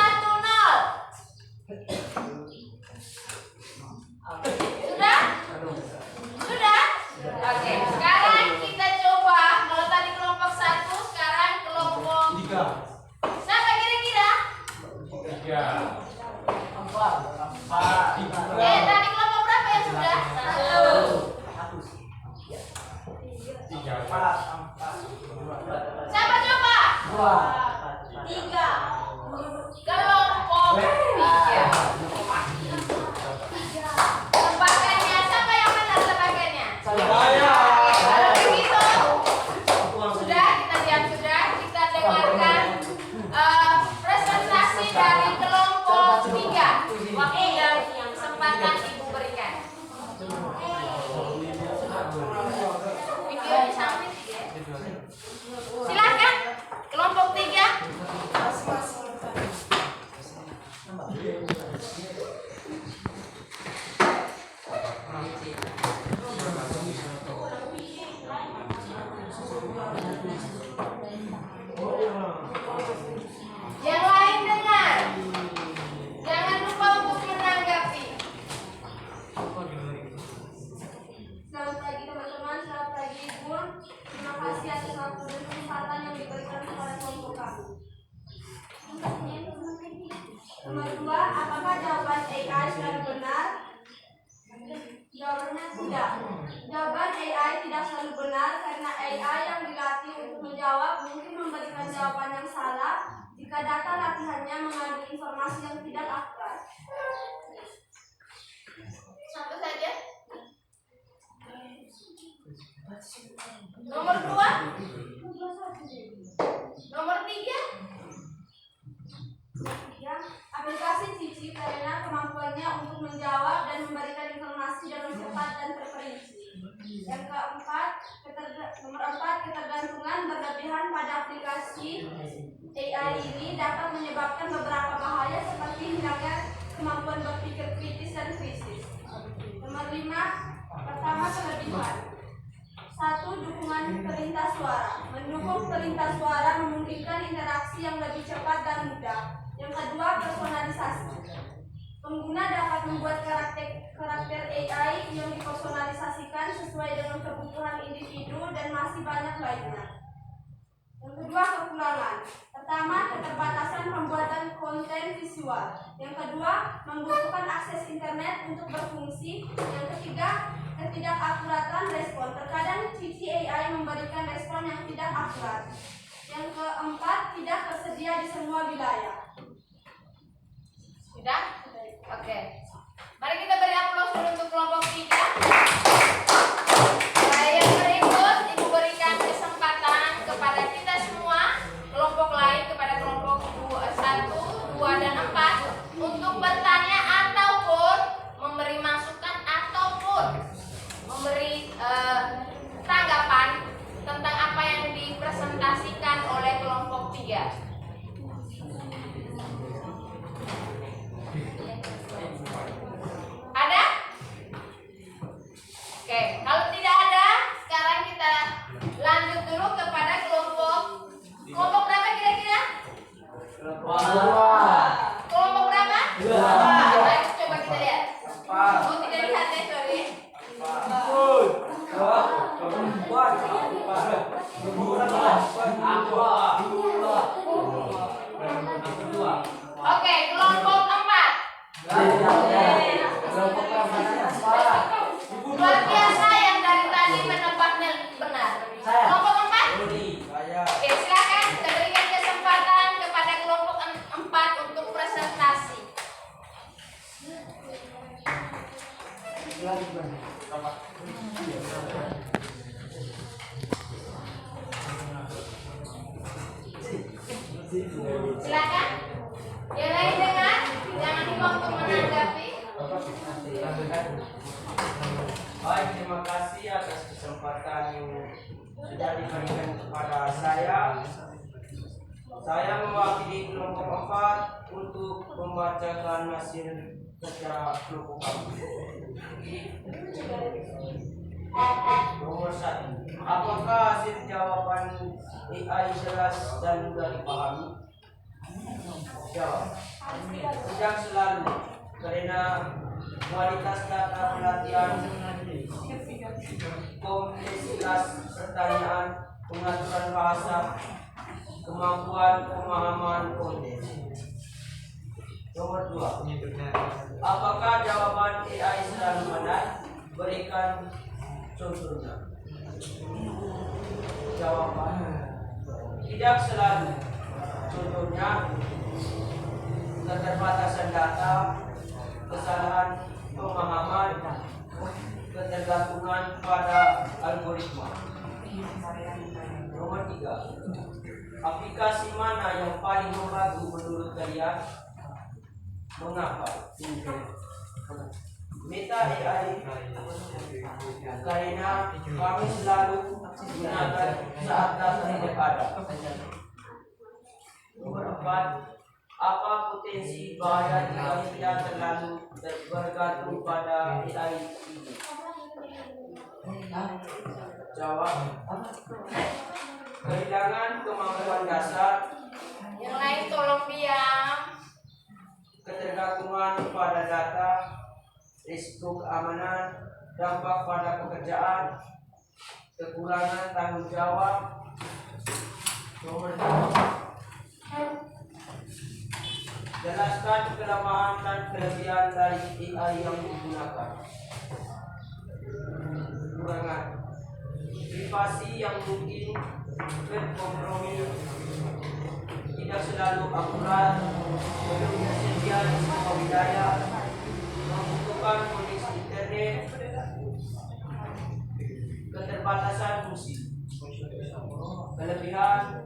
S2: Sudah? Sudah? Oke, sekarang kita coba. Kalau tadi kelompok 1, sekarang kelompok
S5: 3.
S2: siapa kira-kira?
S5: 4.
S2: Tadi kelompok berapa yang sudah? 1. Siapa coba? 3. Kelompok 3. Tebakannya siapa yang benar tebakannya? Kalau begitu, sudah kita diam sudah. Kita dengarkan presentasi dari kelompok 3. Waktu dan kesempatan Ibu berikan. Video disamping ya. Silakan kelompok 3.
S4: informasi yang tidak akurat.
S2: Satu saja. Nomor 2. Nomor 3.
S4: Ya, aplikasi Cici karena kemampuannya untuk menjawab dan memberikan informasi dengan cepat dan terperinci. Yang keempat, nomor 4, ketergantungan berlebihan pada aplikasi AI ini dapat menyebabkan beberapa bahaya seperti hilangnya kemampuan berpikir kritis dan krisis. Nomor 5, pertama kelebihan. 1. Dukungan perintah suara. Mendukung perintah suara memungkinkan interaksi yang lebih cepat dan mudah. Yang kedua, personalisasi. Pengguna dapat membuat karakter AI yang dipersonalisasikan sesuai dengan kebutuhan individu dan masih banyak lainnya. Yang kedua, kekurangan. Pertama, keterbatasan pembuatan konten visual. Yang kedua, membutuhkan akses internet untuk berfungsi. Yang ketiga, ketidakakuratan respon. Terkadang Cici AI memberikan respon yang tidak akurat. Yang keempat, tidak tersedia di semua wilayah.
S2: Sudah? Oke. Mari kita beri aplaus dulu untuk kelompok 3. Yang berikut Ibu berikan kesempatan kepada kita semua, kelompok lain kepada kelompok 1, 2, dan 4 untuk bertanya ataupun memberi masukan ataupun memberi tanggapan tentang apa yang dipresentasikan oleh kelompok 3. Ada? Oke, kalau tidak ada, sekarang kita lanjut dulu kepada kelompok berapa kira-kira? Kelompok berapa? Ayo coba kita lihat. Oh, tidak lihat ya, sorry. Oke, kelompok 4. Luar biasa yang dari tadi menebaknya benar. Kelompok 4? Oke, silakan kita berikan kesempatan kepada kelompok 4 untuk presentasi. Silakan. Yang lain dengar, jangan lupa untuk menanggapi.
S5: Baik, terima kasih atas kesempatan yang sudah diberikan kepada saya. Saya mewakili kelompok 4 untuk membacakan hasil kerja kelompok kami. Nomor 1. Apakah hasil jawaban AI jelas dan mudah dipahami? Jawab. Tidak selalu, karena kualitas data pelatihan, kompleksitas pertanyaan, pengaturan bahasa, kemampuan pemahaman konten. Nomor 2. Apakah jawaban AI selalu benar? Berikan contohnya. Jawaban tidak selalu. Contohnya, keterbatasan data, kesalahan pemahaman, ketergantungan pada algoritma. Nomor 3. Aplikasi mana yang paling membantu menurut kalian? Mengapa? Meta AI karena kami selalu gunakan saat data tidak ada. Nomor 4. Apa potensi bahaya jika tidak terlalu bergantung pada AI ini? Jawab. Kehilangan kemampuan dasar.
S2: Yang lain tolong diam.
S5: Ketergantungan pada data, risiko keamanan, dampak pada pekerjaan, kekurangan tanggung jawab. Nomor 2. Jelaskan kelemahan dan kelebihan dari AI yang digunakan. Kekurangan privasi yang mungkin berkompromi, tidak selalu selalu akurat, belum tersedia di semua wilayah, membutuhkan koneksi internet, keterbatasan fungsi, kelebihan,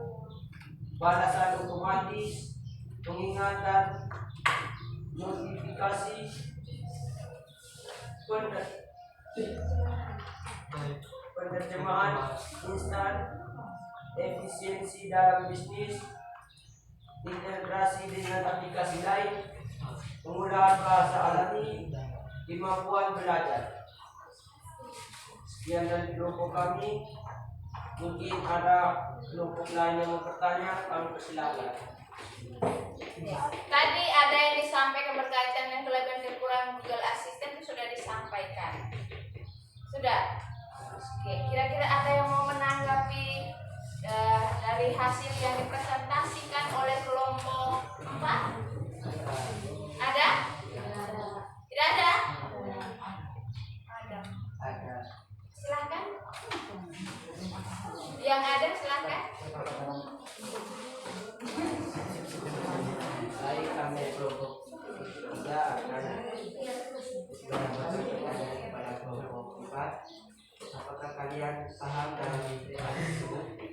S5: balasan otomatis, pengingatan, notifikasi, penerjemahan instan, efisiensi dalam bisnis, integrasi dengan aplikasi lain, penggunaan bahasa alami, kemampuan belajar. Sekian dari kelompok kami. Mungkin ada kelompok lain yang mau bertanya, kami persilakan.
S2: Tadi ada yang disampaikan berkaitan dengan kelebihan kekurangan Google Assistant itu sudah disampaikan. Sudah. Oke, kira-kira ada yang mau menanggapi dari hasil yang dipresentasikan oleh kelompok 4? Ada? Tidak ada? Ada. Silakan. Yang ada silakan.
S5: Baik, kami kelompok 3 akan bertanya kepada kelompok 4. Apakah kalian paham dalam hal tersebut?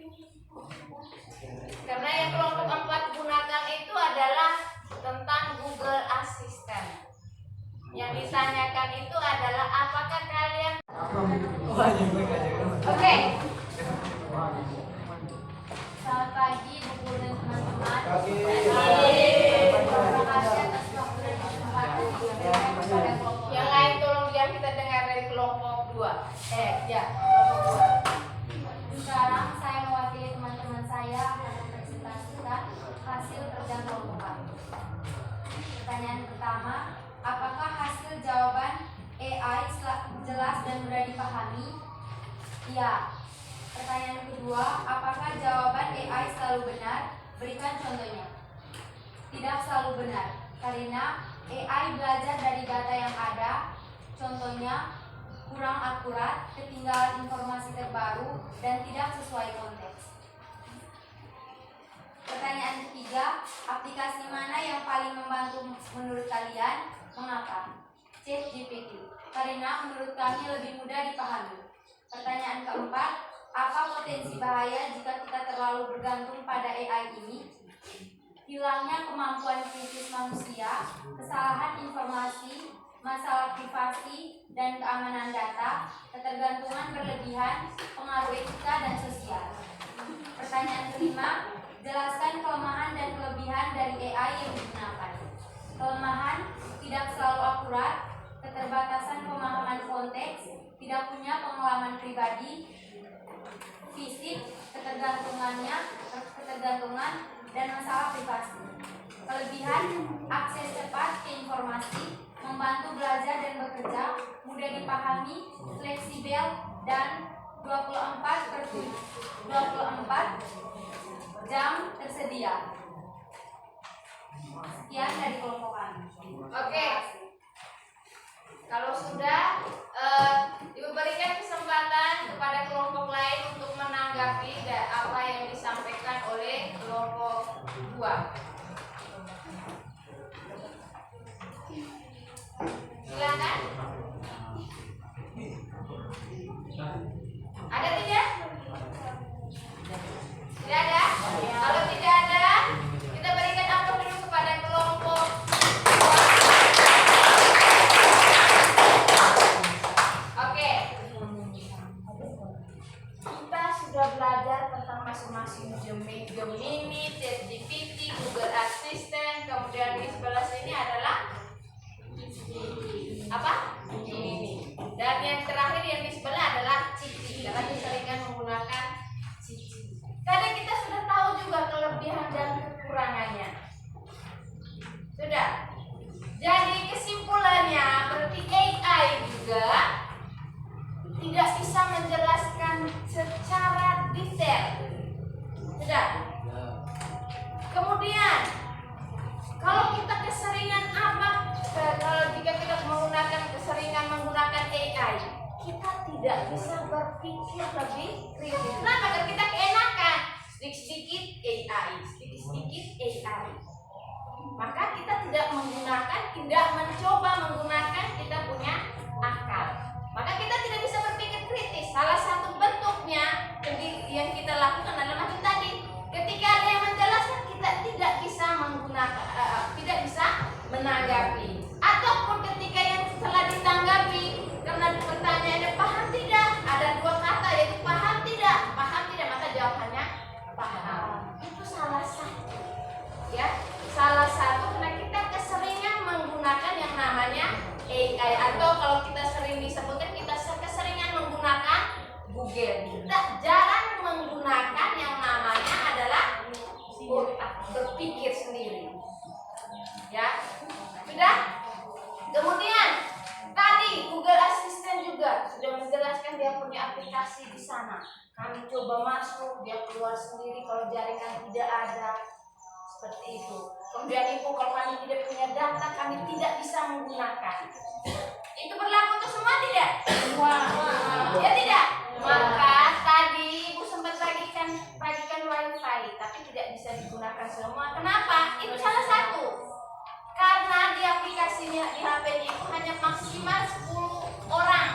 S2: Karena yang kelompok 4 gunakan itu adalah tentang Google Assistant. Yang ditanyakan itu adalah apakah kalian Oke.
S1: Selamat pagi Bu Guru dan teman-teman.
S2: Terima kasih atas waktu dan kesempatan kepada kelompok. Yang lain tolong diam, kita dengar dari kelompok 2. Kelompok 2.
S1: Sekarang saya mewakili teman-teman saya akan mempresentasikan hasil kerja kelompok kami. Pertanyaan pertama, apakah hasil jawaban AI jelas dan mudah dipahami? Iya. Pertanyaan kedua, apakah jawaban AI selalu benar? Berikan contohnya. Tidak selalu benar, karena AI belajar dari data yang ada, contohnya kurang akurat, ketinggalan informasi terbaru, dan tidak sesuai konteks. Pertanyaan ketiga, aplikasi mana yang paling membantu menurut kalian? Mengapa? ChatGPT, karena menurut kami lebih mudah dipahami. Pertanyaan keempat, apa potensi bahaya jika kita terlalu bergantung pada AI ini? Hilangnya kemampuan kritis manusia, kesalahan informasi, masalah privasi dan keamanan data, ketergantungan berlebihan, pengaruh etika dan sosial. Pertanyaan kelima, jelaskan kelemahan dan kelebihan dari AI yang digunakan. Kelemahan, tidak selalu akurat, keterbatasan pemahaman konteks, tidak punya pengalaman pribadi, fisik, ketergantungan dan masalah privasi. Kelebihan, akses cepat ke informasi, membantu belajar dan bekerja, mudah dipahami, fleksibel, dan 24 jam tersedia. Sekian dari kelompok kami.
S2: Oke. Kalau sudah diberikan kesempatan kepada kelompok lain untuk menanggapi apa yang disampaikan oleh kelompok 2. Silakan. Ada tidak? Tidak ada? Kalau tidak ada, kita berikan amplop dulu kepada kelompok 2. Oke. Kita sudah belajar tentang masing-masing Gemini, ChatGPT, Google Assistant, kemudian di sebelah sini adalah apa? Ini. Dan yang terakhir yang di sebelah adalah Cici, karena diseringan menggunakan Cici. Tadi kita sudah tahu juga kelebihan dan kekurangannya. Sudah. Jadi kesimpulannya berarti AI juga tidak bisa menjelaskan secara detail. Sudah. Kemudian kalau kita keseringan kalau jika kita keseringan menggunakan AI, kita tidak bisa berpikir lebih kritis. Kenapa? Karena kita keenakan sedikit-sedikit AI, sedikit-sedikit AI. maka kita tidak mencoba menggunakan kita punya akal. Maka kita tidak bisa berpikir kritis. Salah satu bentuknya yang kita lakukan adalah macam tadi. Ketika ada yang menjelaskan, kita tidak bisa menggunakan, tidak bisa menanggapi. Ataupun ketika yang telah ditanggapi, karena pertanyaannya paham tidak, ada dua kata yaitu paham tidak, maka jawabannya paham. Itu salah satu, ya, salah satu karena kita keseringan menggunakan yang namanya AI, atau kalau kita sering disebutkan kita keseringan menggunakan Google. Kita jarang menggunakan yang namanya adalah berpikir sendiri, ya. Sudah. Kemudian tadi Google Assistant juga sudah menjelaskan dia punya aplikasi di sana. Kami coba masuk, dia keluar sendiri kalau jaringan tidak ada, seperti itu. Kemudian Ibu, kalau kami tidak punya data, kami tidak bisa menggunakan. Itu berlaku untuk semua tidak? Semua. Ya tidak. Maka tadi Ibu sempat bagikan wifi, tapi tidak bisa digunakan semua. Kenapa? Itu salah satu. Karena di aplikasinya, di HP-nya itu hanya maksimal 10 orang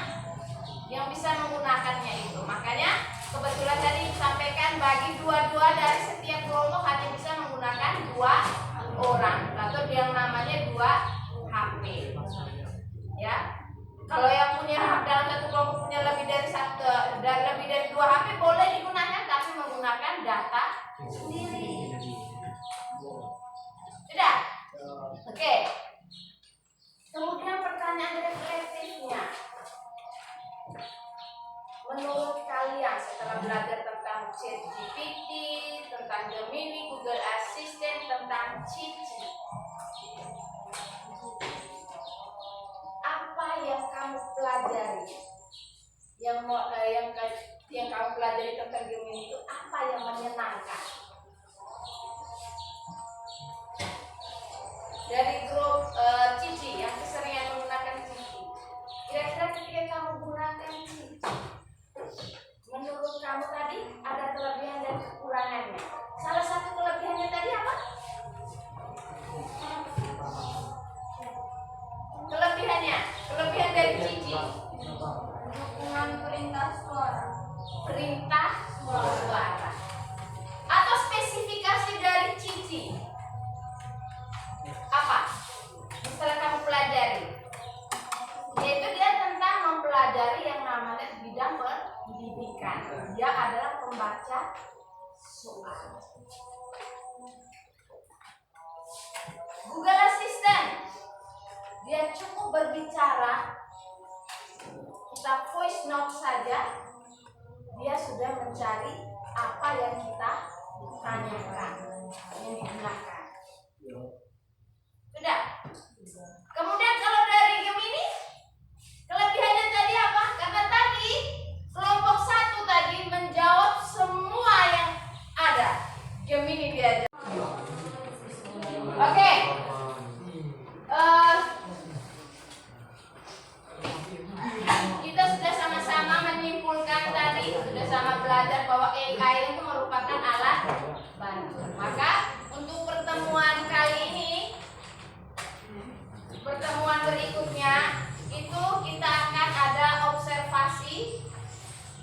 S2: yang bisa menggunakannya itu. Makanya kebetulan tadi disampaikan bagi dua-dua dari setiap kelompok hanya bisa menggunakan 2 orang atau yang namanya 2 HP. Ya. Kalau yang punya dalam satu kelompok punya lebih dari 2 HP boleh digunakan, tapi menggunakan data sendiri. Sudah? Oke. Kemudian pertanyaan refleksifnya. Menurut kalian setelah belajar tentang ChatGPT, tentang Gemini, Google Assistant, tentang Cici, apa yang kamu pelajari? Yang kamu pelajari tentang Gemini itu apa yang menyenangkan? Dari grup Cici yang keseringan menggunakan Cici, kira-kira ketika kamu gunakan Cici, menurut kamu tadi ada kelebihan dan kekurangannya. Salah satu kelebihannya tadi apa? Kelebihan dari Cici,
S4: Dukungan perintah suara.
S2: perintah suara. Atau spesifikasi dari Cici apa? Setelah kamu pelajari, yaitu dia tentang mempelajari yang namanya bidang pendidikan. Dia adalah pembaca soal. Google Assistant, dia cukup berbicara, kita voice note saja, dia sudah mencari apa yang kita tanyakan, yang digunakan. Sudah. Kemudian kalau dari Gemini, kelebihannya tadi apa? Karena tadi kelompok 1 tadi menjawab semua yang ada. Gemini diajar. Oke. Kita sudah sama-sama menyimpulkan tadi, sudah sama belajar bahwa AI itu merupakan alat bantu. Maka untuk pertemuan kali ini, pertemuan berikutnya itu kita akan ada observasi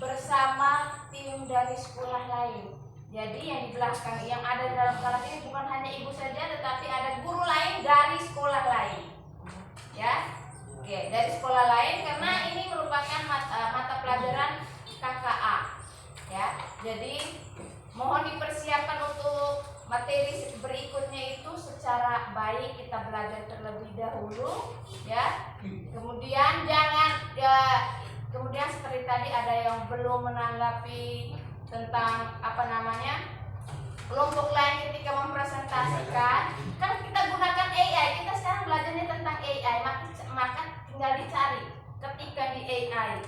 S2: bersama tim dari sekolah lain. Jadi yang di belakang yang ada dalam kelas ini bukan hanya ibu saja, tetapi ada guru lain dari sekolah lain. Ya, oke, dari sekolah lain karena ini merupakan mata pelajaran KKA. Ya, jadi mohon dipersiapkan untuk materi berikutnya itu secara baik, kita belajar terlebih dahulu, ya. Kemudian kemudian seperti tadi ada yang belum menanggapi tentang kelompok lain ketika mempresentasikan, kan kita gunakan AI, kita sekarang belajarnya tentang AI, maka tinggal dicari ketika di AI.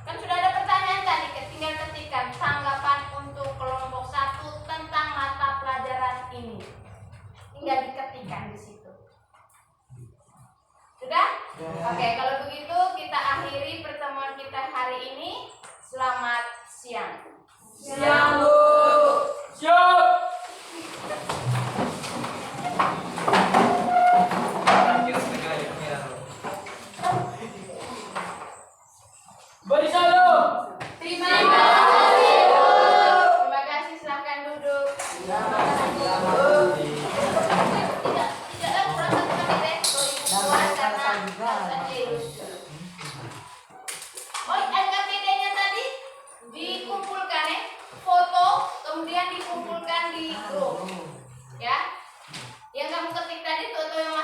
S2: Kan sudah ada pertanyaan tadi, tinggal ketikkan tanggapan untuk kelompok 1 tentang mata pelajaran ini. Tinggal diketikkan di situ. Sudah? Oke, kalau begitu kita akhiri pertemuan kita hari ini. Selamat siang.
S5: Siap, Bu. Siap.
S2: karena oh, LKPD-nya tadi dikumpulkan ya, foto kemudian dikumpulkan di grup ya. Yang kamu ketik tadi foto yang